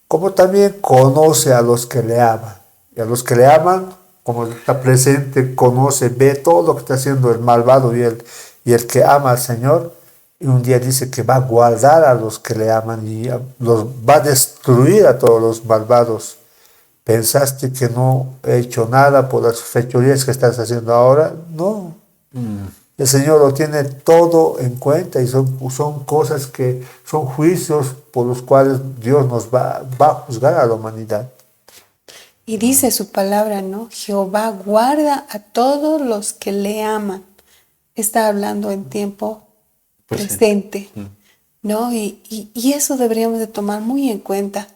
como también conoce a los que le aman. Y a los que le aman, como está presente, conoce, ve todo lo que está haciendo el malvado y el que ama al Señor. Y un día dice que va a guardar a los que le aman y los va a destruir a todos los malvados. ¿Pensaste que no he hecho nada por las fechorías que estás haciendo ahora? No. El Señor lo tiene todo en cuenta y son cosas que son juicios por los cuales Dios nos va a juzgar a la humanidad. Y dice su palabra, ¿no? Jehová guarda a todos los que le aman. Está hablando en tiempo presente, ¿no? Y eso deberíamos de tomar muy en cuenta.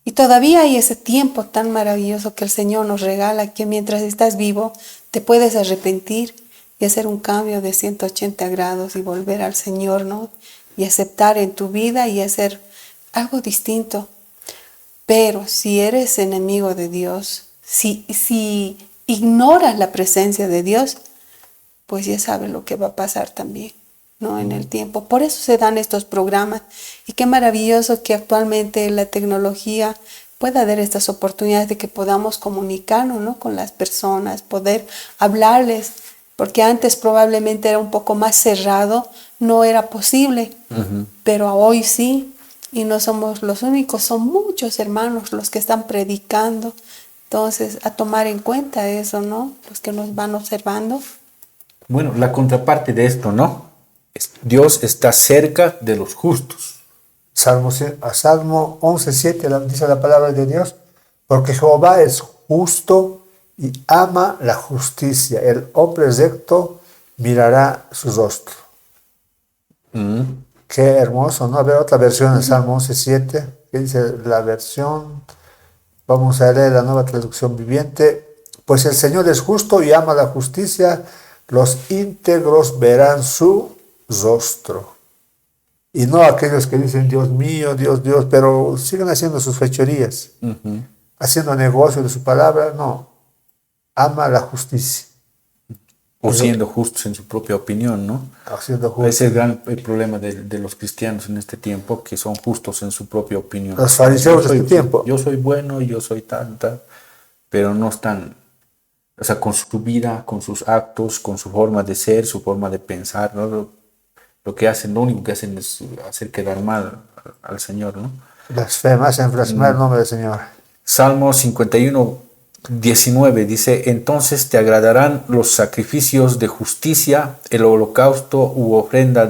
Y todavía hay ese tiempo tan maravilloso que el Señor nos regala, que mientras estás vivo te puedes arrepentir y hacer un cambio de 180 grados y volver al Señor, ¿no? Y aceptar en tu vida y hacer algo distinto. Pero si eres enemigo de Dios, si ignoras la presencia de Dios, pues ya sabes lo que va a pasar también, ¿no? En el tiempo. Por eso se dan estos programas. Y qué maravilloso que actualmente la tecnología pueda dar estas oportunidades de que podamos comunicarnos, ¿no? Con las personas, poder hablarles, porque antes probablemente era un poco más cerrado, no era posible, pero hoy sí. Y no somos los únicos, son muchos hermanos los que están predicando. Entonces, a tomar en cuenta eso, ¿no? Los que nos van observando. Bueno, la contraparte de esto, ¿no? Dios está cerca de los justos. Salmo 11:7 dice la palabra de Dios, porque Jehová es justo y ama la justicia. El hombre recto mirará su rostro. Qué hermoso, ¿no? A ver, otra versión del Salmo 11:7, que dice la versión, vamos a leer la Nueva Traducción Viviente. Pues el Señor es justo y ama la justicia, los íntegros verán su rostro. Y no aquellos que dicen, Dios mío, Dios, Dios, pero siguen haciendo sus fechorías, haciendo negocio de su palabra, no. Ama la justicia. O siendo justos en su propia opinión, ¿no? Haciendo justicia. Ese es el problema de los cristianos en este tiempo, que son justos en su propia opinión. Los fariseos de este tiempo. Yo soy bueno, yo soy tal, pero no están, o sea, con su vida, con sus actos, con su forma de ser, su forma de pensar, ¿no? Lo que hacen, lo único que hacen es hacer quedar mal al Señor, ¿no? Hacen blasfemar el nombre del Señor. Salmo 51:19 dice, entonces te agradarán los sacrificios de justicia, el holocausto u ofrenda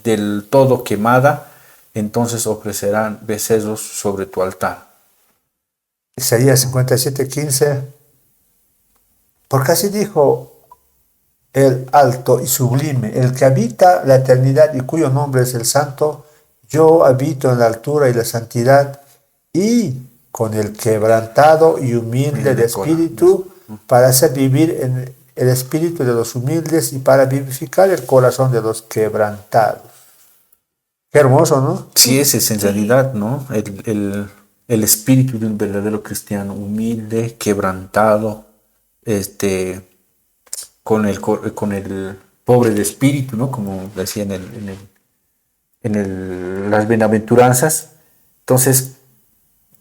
del todo quemada, entonces ofrecerán becerros sobre tu altar. Isaías 57:15, porque así dijo el alto y sublime, el que habita la eternidad y cuyo nombre es el santo, yo habito en la altura y la santidad y con el quebrantado y humilde de espíritu, para hacer vivir en el espíritu de los humildes y para vivificar el corazón de los quebrantados. Qué hermoso, ¿no? Sí, esa es en realidad, ¿no? El espíritu de un verdadero cristiano, humilde, quebrantado, con el pobre de espíritu, ¿no? Como decía en las bienaventuranzas. Entonces,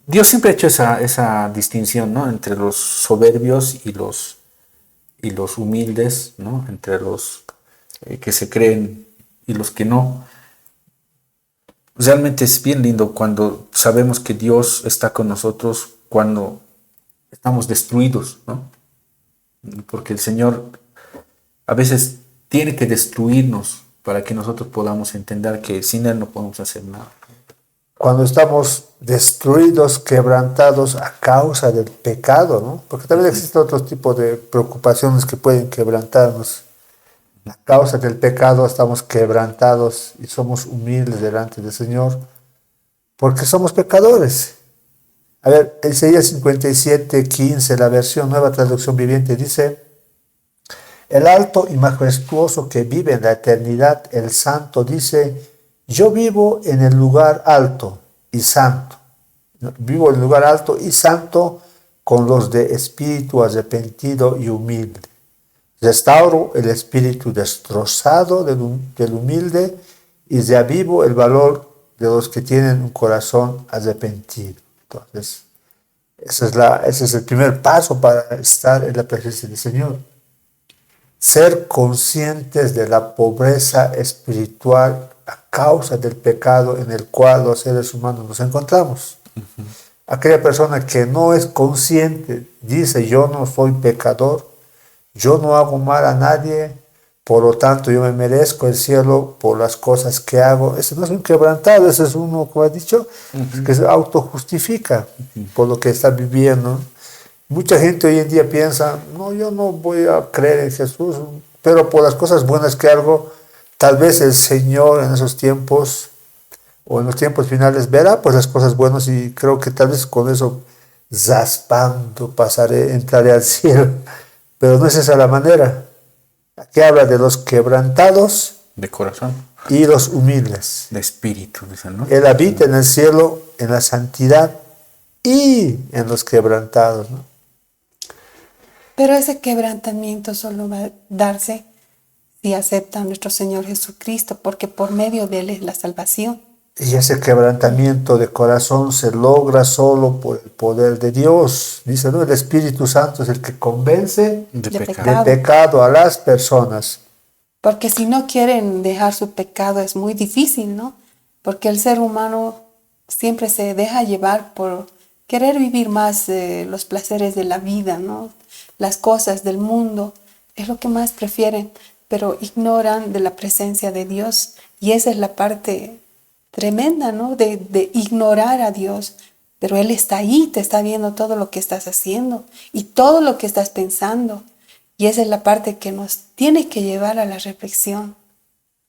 Dios siempre ha hecho esa distinción, ¿no? Entre los soberbios y los humildes, ¿no? Entre los que se creen y los que no. realmente es bien lindo cuando sabemos que Dios está con nosotros cuando estamos destruidos, ¿no? Porque el Señor a veces tiene que destruirnos para que nosotros podamos entender que sin Él no podemos hacer nada. Cuando estamos destruidos, quebrantados a causa del pecado, ¿no? Porque también existen otros tipos de preocupaciones que pueden quebrantarnos. A causa del pecado estamos quebrantados y somos humildes delante del Señor porque somos pecadores. A ver, Isaías 57:15, la versión Nueva Traducción Viviente, dice: el alto y majestuoso que vive en la eternidad, el santo, dice: yo vivo en el lugar alto y santo. Vivo en el lugar alto y santo con los de espíritu arrepentido y humilde. Restauro el espíritu destrozado del humilde y reavivo el valor de los que tienen un corazón arrepentido. Entonces, ese es el primer paso para estar en la presencia del Señor. Ser conscientes de la pobreza espiritual a causa del pecado en el cual los seres humanos nos encontramos. Aquella persona que no es consciente dice: yo no soy pecador, yo no hago mal a nadie, por lo tanto yo me merezco el cielo por las cosas que hago. Ese no es un quebrantado, ese es uno, como ha dicho, que se autojustifica por lo que está viviendo. Mucha gente hoy en día piensa: no, yo no voy a creer en Jesús, pero por las cosas buenas que hago, tal vez el Señor en esos tiempos o en los tiempos finales verá pues las cosas buenas, y creo que tal vez con eso raspando entraré al cielo. Pero no es esa la manera. Aquí habla de los quebrantados De corazón, y los humildes. de espíritu, dicen, ¿no? Él habita en el cielo, en la santidad y en los quebrantados, ¿no? Pero ese quebrantamiento solo va a darse si aceptan a nuestro Señor Jesucristo, porque por medio de Él es la salvación. Y ese quebrantamiento de corazón se logra solo por el poder de Dios. Dice, ¿no? El Espíritu Santo es el que convence De de pecado. de pecado a las personas. Porque si no quieren dejar su pecado es muy difícil, ¿no? Porque el ser humano siempre se deja llevar por querer vivir más los placeres de la vida, ¿no? Las cosas del mundo es lo que más prefieren, pero ignoran de la presencia de Dios. Y esa es la parte tremenda, ¿no? De ignorar a Dios. Pero Él está ahí, te está viendo todo lo que estás haciendo y todo lo que estás pensando. Y esa es la parte que nos tiene que llevar a la reflexión.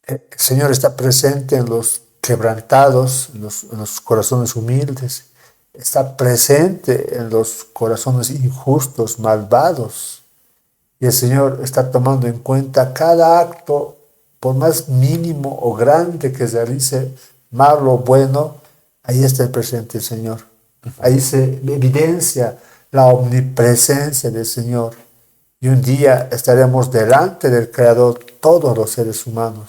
El Señor está presente en los quebrantados, en los corazones humildes. Está presente en los corazones injustos, malvados. Y el Señor está tomando en cuenta cada acto, por más mínimo o grande que realice, malo o bueno. Ahí está el presente del Señor. Ahí se evidencia la omnipresencia del Señor. Y un día estaremos delante del Creador, todos los seres humanos.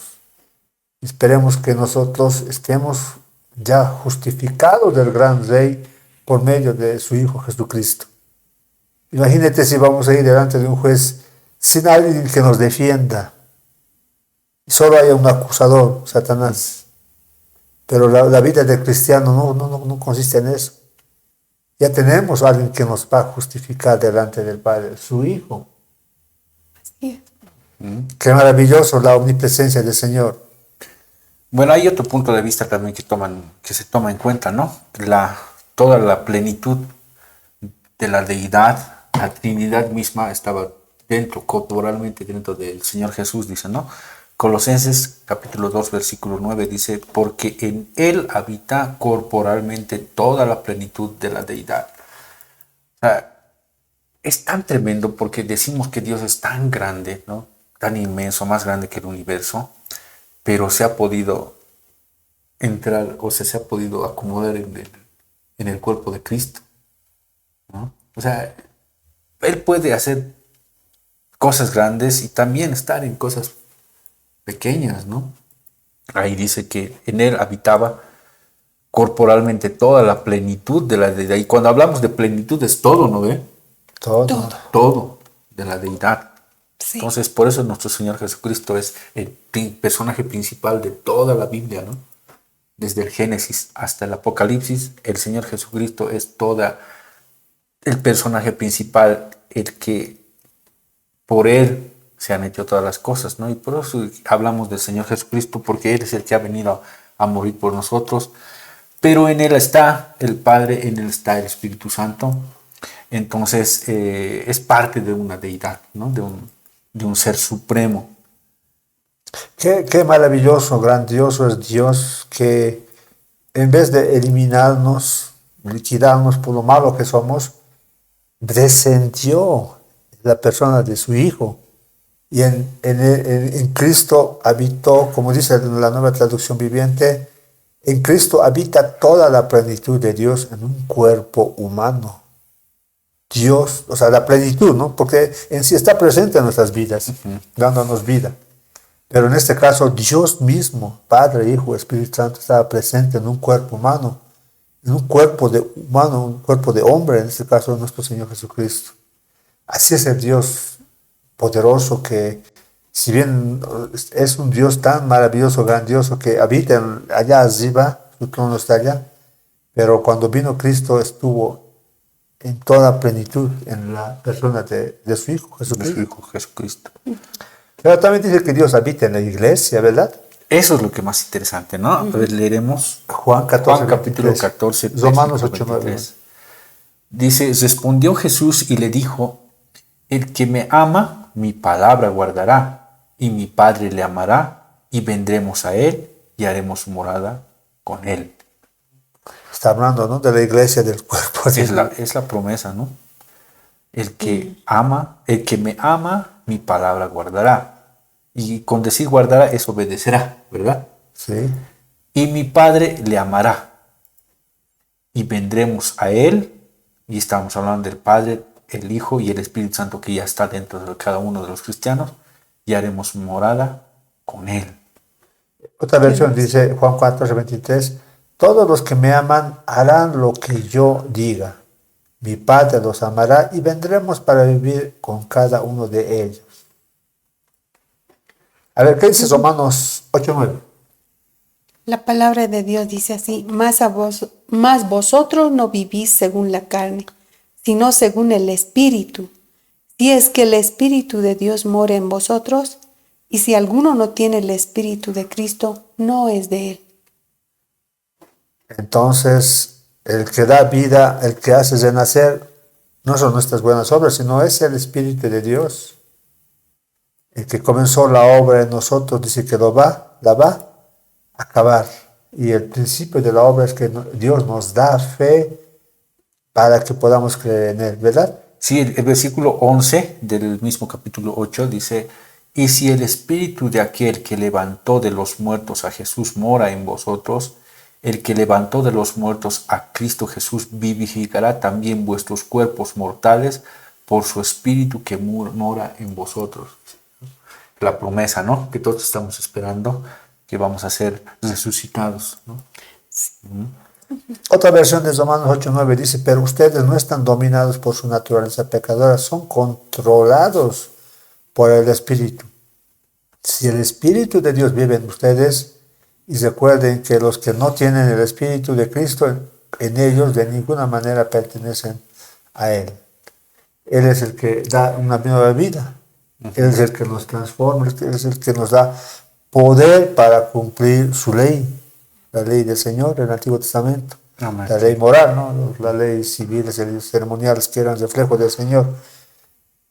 Esperemos que nosotros estemos ya justificados del gran Rey por medio de su Hijo Jesucristo. Imagínate si vamos a ir delante de un juez sin alguien que nos defienda. Solo hay un acusador, Satanás. Pero la vida del cristiano no consiste en eso. Ya tenemos a alguien que nos va a justificar delante del Padre, su Hijo. Sí. Qué maravilloso la omnipresencia del Señor. Bueno, hay otro punto de vista también que se toma en cuenta, ¿no? Toda la plenitud de la deidad, la Trinidad misma estaba corporalmente dentro del Señor Jesús, dice, ¿no? Colosenses capítulo 2, versículo 9 dice: porque en Él habita corporalmente toda la plenitud de la deidad. O sea, es tan tremendo porque decimos que Dios es tan grande, ¿no? Tan inmenso, más grande que el universo, pero se ha podido entrar, o sea, se ha podido acomodar en el cuerpo de Cristo, ¿no? O sea, Él puede hacer cosas grandes y también estar en cosas pequeñas, ¿no? Ahí dice que en Él habitaba corporalmente toda la plenitud de la deidad. Y cuando hablamos de plenitud es todo, ¿no ve? Todo. Todo de la deidad. Sí. Entonces, por eso nuestro Señor Jesucristo es el personaje principal de toda la Biblia, ¿no? desde el Génesis hasta el Apocalipsis, el Señor Jesucristo es toda el personaje principal, el que por Él se han hecho todas las cosas, ¿no? Y por eso hablamos del Señor Jesucristo, porque Él es el que ha venido a morir por nosotros. Pero en Él está el Padre, en Él está el Espíritu Santo. Entonces es parte de una deidad, ¿no? De un ser supremo. Qué maravilloso, grandioso es Dios, que en vez de eliminarnos, liquidarnos por lo malo que somos, descendió la persona de su Hijo. Y en Cristo habitó, como dice la Nueva Traducción Viviente, en Cristo habita toda la plenitud de Dios en un cuerpo humano. Dios, o sea, la plenitud, ¿no? Porque en sí está presente en nuestras vidas, dándonos vida. Pero en este caso, Dios mismo, Padre, Hijo, Espíritu Santo, estaba presente en un cuerpo humano, en un cuerpo de humano, un cuerpo de hombre, en este caso nuestro Señor Jesucristo. Así es el Dios poderoso que, si bien es un Dios tan maravilloso, grandioso, que habita allá arriba, su trono está allá, pero cuando vino Cristo estuvo en toda plenitud en la persona de su Hijo Jesucristo. De su Hijo Jesucristo. Pero también dice que Dios habita en la iglesia, ¿verdad? Eso es lo que más interesante, ¿no? A ver, leeremos Juan 14, Juan capítulo 23. 14, Romanos versículo 8, 9. 23. Dice, respondió Jesús y le dijo, el que me ama, mi palabra guardará, y mi Padre le amará, y vendremos a él, y haremos morada con él. Está hablando, ¿no? De la iglesia, del cuerpo. Es la promesa, ¿no? El que me ama, mi palabra guardará. Y con decir guardará es obedecerá, ¿verdad? Sí. Y mi Padre le amará. Y vendremos a él, y estamos hablando del Padre, el Hijo y el Espíritu Santo que ya está dentro de cada uno de los cristianos, y haremos morada con él. Otra versión dice, Juan 14, 23, todos los que me aman harán lo que yo diga. Mi Padre los amará y vendremos para vivir con cada uno de ellos. A ver, ¿qué dice Romanos 8, 9? La palabra de Dios dice así, más vosotros no vivís según la carne, sino según el Espíritu. Si es que el Espíritu de Dios mora en vosotros, y si alguno no tiene el Espíritu de Cristo, no es de él. Entonces, el que da vida, el que hace renacer, no son nuestras buenas obras, sino es el Espíritu de Dios. El que comenzó la obra en nosotros dice que la va a acabar. Y el principio de la obra es que Dios nos da fe para que podamos creer en Él, ¿verdad? Sí, el versículo 11 del mismo capítulo 8 dice, y si el Espíritu de aquel que levantó de los muertos a Jesús mora en vosotros, el que levantó de los muertos a Cristo Jesús vivificará también vuestros cuerpos mortales por su Espíritu que mora en vosotros. La promesa, ¿no? Que todos estamos esperando, que vamos a ser resucitados, ¿no? Otra versión de Romanos 8:9 dice, pero ustedes no están dominados por su naturaleza pecadora, son controlados por el Espíritu. Si el Espíritu de Dios vive en ustedes, y recuerden que los que no tienen el Espíritu de Cristo en ellos de ninguna manera pertenecen a Él. Él es el que da una nueva vida. Él es el que nos transforma, Él es el que nos da poder para cumplir su ley, la ley del Señor del Antiguo Testamento. Amén. La ley moral, ¿no? Las leyes civiles y ceremoniales que eran reflejo del Señor.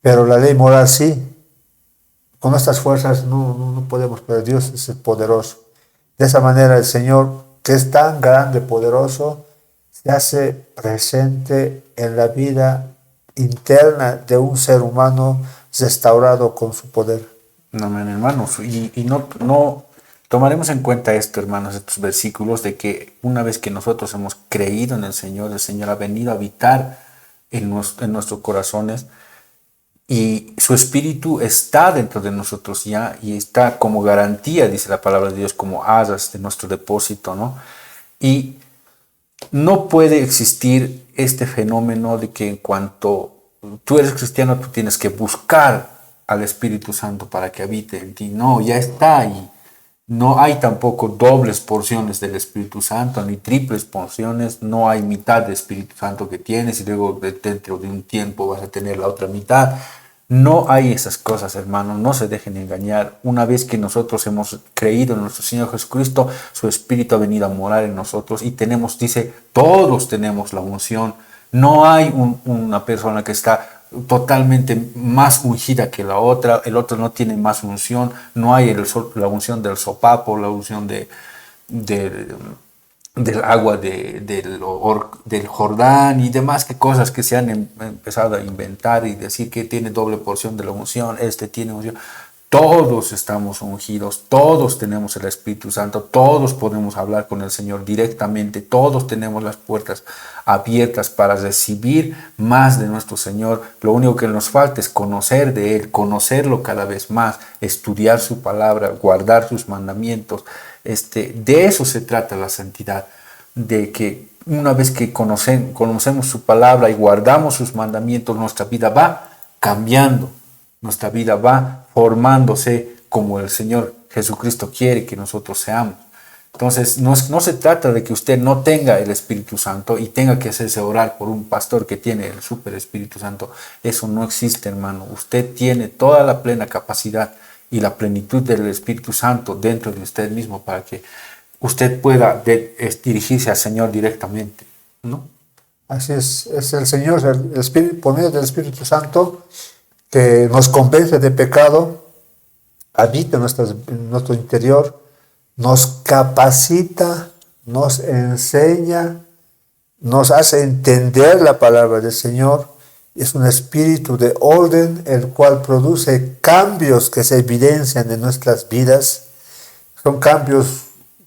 Pero la ley moral sí. Con nuestras fuerzas no podemos, pero Dios es el poderoso. De esa manera el Señor, que es tan grande, poderoso, se hace presente en la vida interna de un ser humano restaurado con su poder. Amén, hermanos. Y no tomaremos en cuenta esto, hermanos, estos versículos, de que una vez que nosotros hemos creído en el Señor ha venido a habitar en nuestros corazones y su Espíritu está dentro de nosotros ya y está como garantía, dice la palabra de Dios, como arras de nuestro depósito, ¿no? Y no puede existir este fenómeno de que en cuanto tú eres cristiano, tú tienes que buscar al Espíritu Santo para que habite en ti. No, ya está ahí. No hay tampoco dobles porciones del Espíritu Santo, ni triples porciones. No hay mitad del Espíritu Santo que tienes y luego dentro de un tiempo vas a tener la otra mitad. No hay esas cosas, hermanos. No se dejen engañar. Una vez que nosotros hemos creído en nuestro Señor Jesucristo, su Espíritu ha venido a morar en nosotros y tenemos, dice, todos tenemos la unción. No hay una persona que está totalmente más ungida que la otra, el otro no tiene más unción, no hay la unción del sopapo, la unción del agua del Jordán y demás que cosas que se han empezado a inventar y decir que tiene doble porción de la unción, este tiene unción. Todos estamos ungidos, todos tenemos el Espíritu Santo, todos podemos hablar con el Señor directamente, todos tenemos las puertas abiertas para recibir más de nuestro Señor. Lo único que nos falta es conocer de Él, conocerlo cada vez más, estudiar su palabra, guardar sus mandamientos. De eso se trata la santidad, de que una vez que conocemos su palabra y guardamos sus mandamientos, nuestra vida va cambiando. Nuestra vida va formándose como el Señor Jesucristo quiere que nosotros seamos. Entonces, no se trata de que usted no tenga el Espíritu Santo y tenga que hacerse orar por un pastor que tiene el super Espíritu Santo. Eso no existe, hermano. Usted tiene toda la plena capacidad y la plenitud del Espíritu Santo dentro de usted mismo para que usted pueda dirigirse al Señor directamente, ¿no? Así es el Señor, el Espíritu, por medio del Espíritu Santo, que nos convence de pecado, habita en nuestro interior, nos capacita, nos enseña, nos hace entender la palabra del Señor. Es un espíritu de orden, el cual produce cambios que se evidencian en nuestras vidas. Son cambios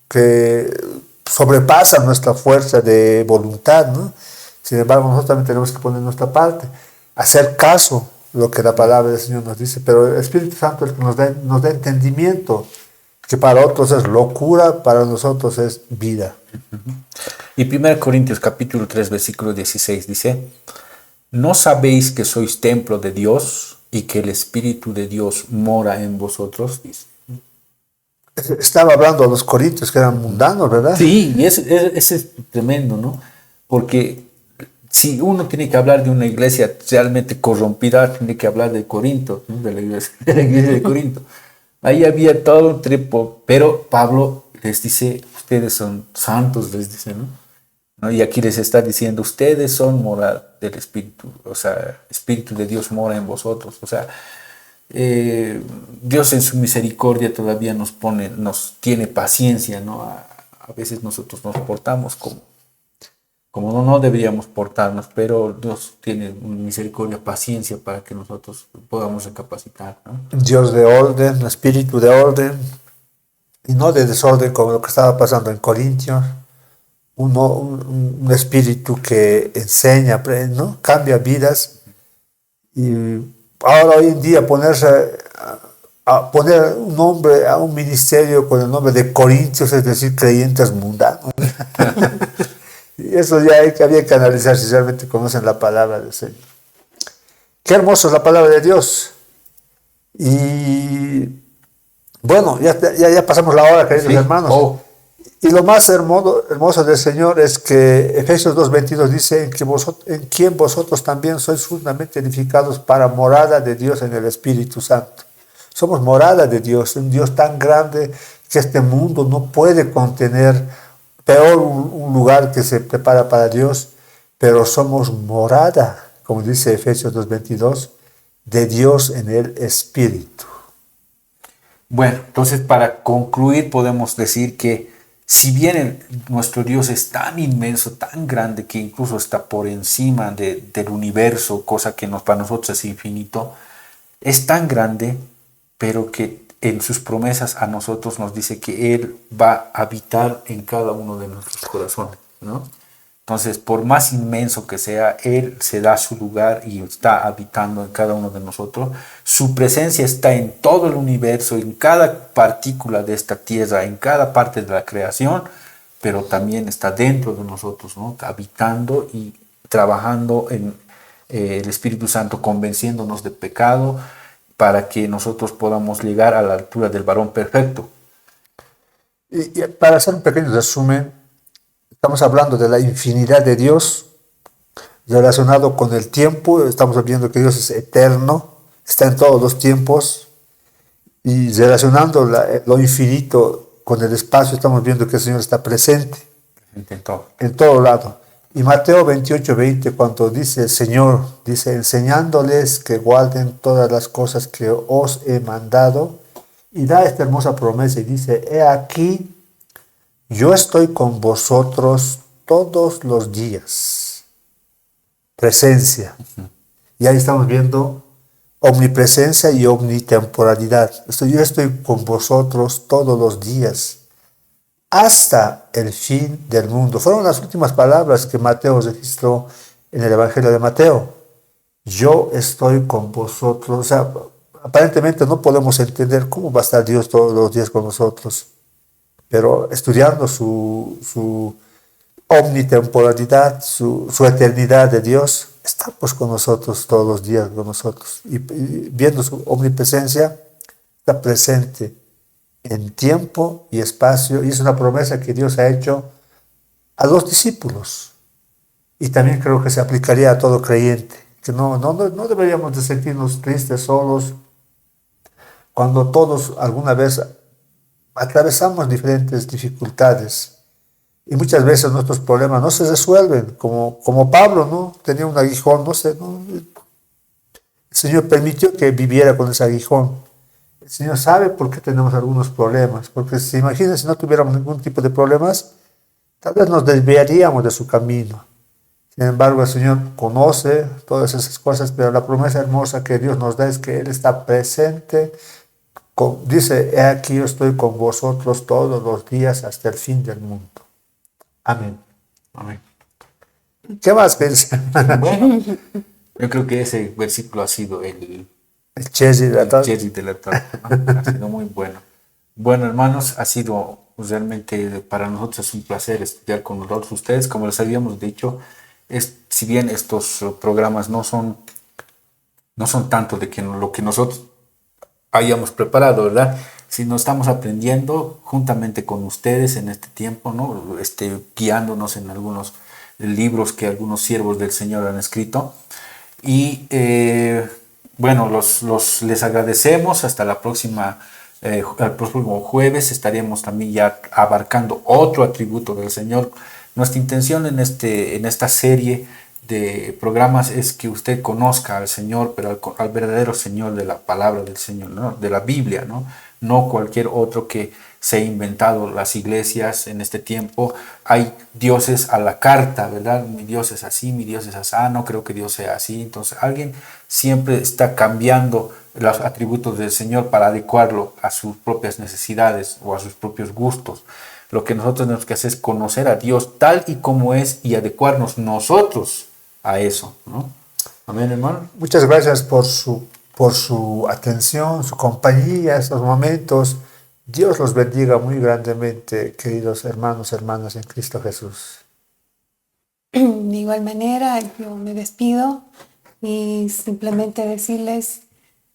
que sobrepasan nuestra fuerza de voluntad, ¿no? Sin embargo, nosotros también tenemos que poner nuestra parte, hacer caso lo que la palabra del Señor nos dice, pero el Espíritu Santo es el que nos da entendimiento, que para otros es locura, para nosotros es vida. Y 1 Corintios capítulo 3, versículo 16 dice, ¿no sabéis que sois templo de Dios y que el Espíritu de Dios mora en vosotros? Dice. Estaba hablando a los corintios que eran mundanos, ¿verdad? Sí, y ese es tremendo, ¿no? Porque si uno tiene que hablar de una iglesia realmente corrompida, tiene que hablar de Corinto, ¿no? de la iglesia de Corinto. Ahí había todo un tripo, pero Pablo les dice, ustedes son santos, les dice, ¿no? Y aquí les está diciendo, ustedes son morada del Espíritu, o sea, Espíritu de Dios mora en vosotros, o sea, Dios en su misericordia todavía nos tiene paciencia, ¿no? A veces nosotros nos portamos como no deberíamos portarnos, pero Dios tiene misericordia, paciencia para que nosotros podamos recapacitar, ¿no? Dios de orden, espíritu de orden, y no de desorden como lo que estaba pasando en Corintios. Un espíritu que enseña, ¿no? Cambia vidas. Y ahora hoy en día ponerse a poner un nombre a un ministerio con el nombre de Corintios, es decir, creyentes mundanos. Y eso ya había que analizar si realmente conocen la palabra del Señor. Qué hermoso es la palabra de Dios. Y bueno, ya pasamos la hora, queridos hermanos. Oh. Y lo más hermoso del Señor es que Efesios 2:22 dice en quien vosotros también sois juntamente edificados para morada de Dios en el Espíritu Santo. Somos morada de Dios, un Dios tan grande que este mundo no puede contener, peor un lugar que se prepara para Dios, pero somos morada, como dice Efesios 2:22, de Dios en el Espíritu. Bueno, entonces para concluir podemos decir que si bien nuestro Dios es tan inmenso, tan grande, que incluso está por encima del universo, cosa que para nosotros es infinito, es tan grande, pero que en sus promesas a nosotros nos dice que Él va a habitar en cada uno de nuestros corazones, ¿no? Entonces, por más inmenso que sea, Él se da su lugar y está habitando en cada uno de nosotros. Su presencia está en todo el universo, en cada partícula de esta tierra, en cada parte de la creación, pero también está dentro de nosotros, ¿no? Habitando y trabajando en el Espíritu Santo, convenciéndonos de pecado para que nosotros podamos llegar a la altura del varón perfecto. Y para hacer un pequeño resumen, estamos hablando de la infinidad de Dios relacionado con el tiempo. Estamos viendo que Dios es eterno, está en todos los tiempos, y relacionando lo infinito con el espacio, estamos viendo que el Señor está presente en todo lado. Y Mateo 28:20, cuando dice el Señor, dice, enseñándoles que guarden todas las cosas que os he mandado, y da esta hermosa promesa y dice, he aquí, yo estoy con vosotros todos los días. Presencia. Y ahí estamos viendo omnipresencia y omnitemporalidad. Yo estoy con vosotros todos los días, hasta el fin del mundo. Fueron las últimas palabras que Mateo registró en el Evangelio de Mateo. Yo estoy con vosotros. O sea, aparentemente no podemos entender cómo va a estar Dios todos los días con nosotros. Pero estudiando su omnitemporalidad, su eternidad de Dios, está pues con nosotros todos los días con nosotros. Y viendo su omnipresencia, está presente en tiempo y espacio, y es una promesa que Dios ha hecho a los discípulos, y también creo que se aplicaría a todo creyente, que no deberíamos de sentirnos tristes, solos, cuando todos alguna vez atravesamos diferentes dificultades, y muchas veces nuestros problemas no se resuelven, como Pablo, ¿no? Tenía un aguijón, no sé, ¿no? El Señor permitió que viviera con ese aguijón. El Señor sabe por qué tenemos algunos problemas, porque se imagina si no tuviéramos ningún tipo de problemas, tal vez nos desviaríamos de su camino. Sin embargo, el Señor conoce todas esas cosas, pero la promesa hermosa que Dios nos da es que Él está presente. Dice, he aquí yo estoy con vosotros todos los días hasta el fin del mundo. Amén. Amén. ¿Qué más que dice? Bueno, yo creo que ese versículo ha sido el cherry de la tarde. cherry de la tarde, ¿no? Ha sido muy bueno. Bueno, hermanos, ha sido realmente para nosotros un placer estudiar con todos ustedes. Como les habíamos dicho, si bien estos programas no son tanto de que lo que nosotros hayamos preparado, ¿verdad? Sino estamos aprendiendo juntamente con ustedes en este tiempo, ¿no? Guiándonos en algunos libros que algunos siervos del Señor han escrito. Y bueno, les agradecemos. Hasta la próxima, el próximo jueves estaremos también ya abarcando otro atributo del Señor. Nuestra intención en esta serie de programas es que usted conozca al Señor, pero al verdadero Señor de la palabra del Señor, ¿no? De la Biblia, ¿no? No cualquier otro que se ha inventado las iglesias en este tiempo. Hay dioses a la carta, ¿verdad? Mi Dios es así, mi Dios es así, no creo que Dios sea así. Entonces alguien siempre está cambiando los atributos del Señor para adecuarlo a sus propias necesidades o a sus propios gustos. Lo que nosotros tenemos que hacer es conocer a Dios tal y como es y adecuarnos nosotros a eso, ¿no? Amén, hermano. Muchas gracias por su atención, su compañía, estos momentos. Dios los bendiga muy grandemente, queridos hermanos, hermanas en Cristo Jesús. De igual manera, yo me despido y simplemente decirles,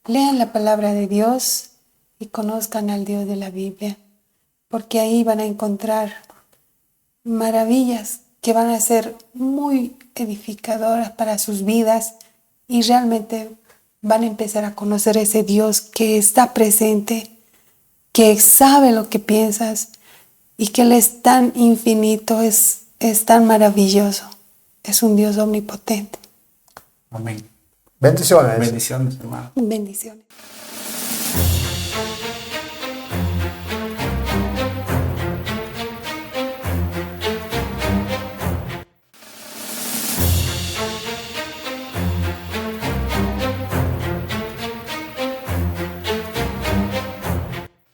lean la palabra de Dios y conozcan al Dios de la Biblia, porque ahí van a encontrar maravillas que van a ser muy edificadoras para sus vidas y realmente van a empezar a conocer ese Dios que está presente, que sabe lo que piensas y que Él es tan infinito, es tan maravilloso. Es un Dios omnipotente. Amén. Bendiciones. Bendiciones, hermano. Bendiciones.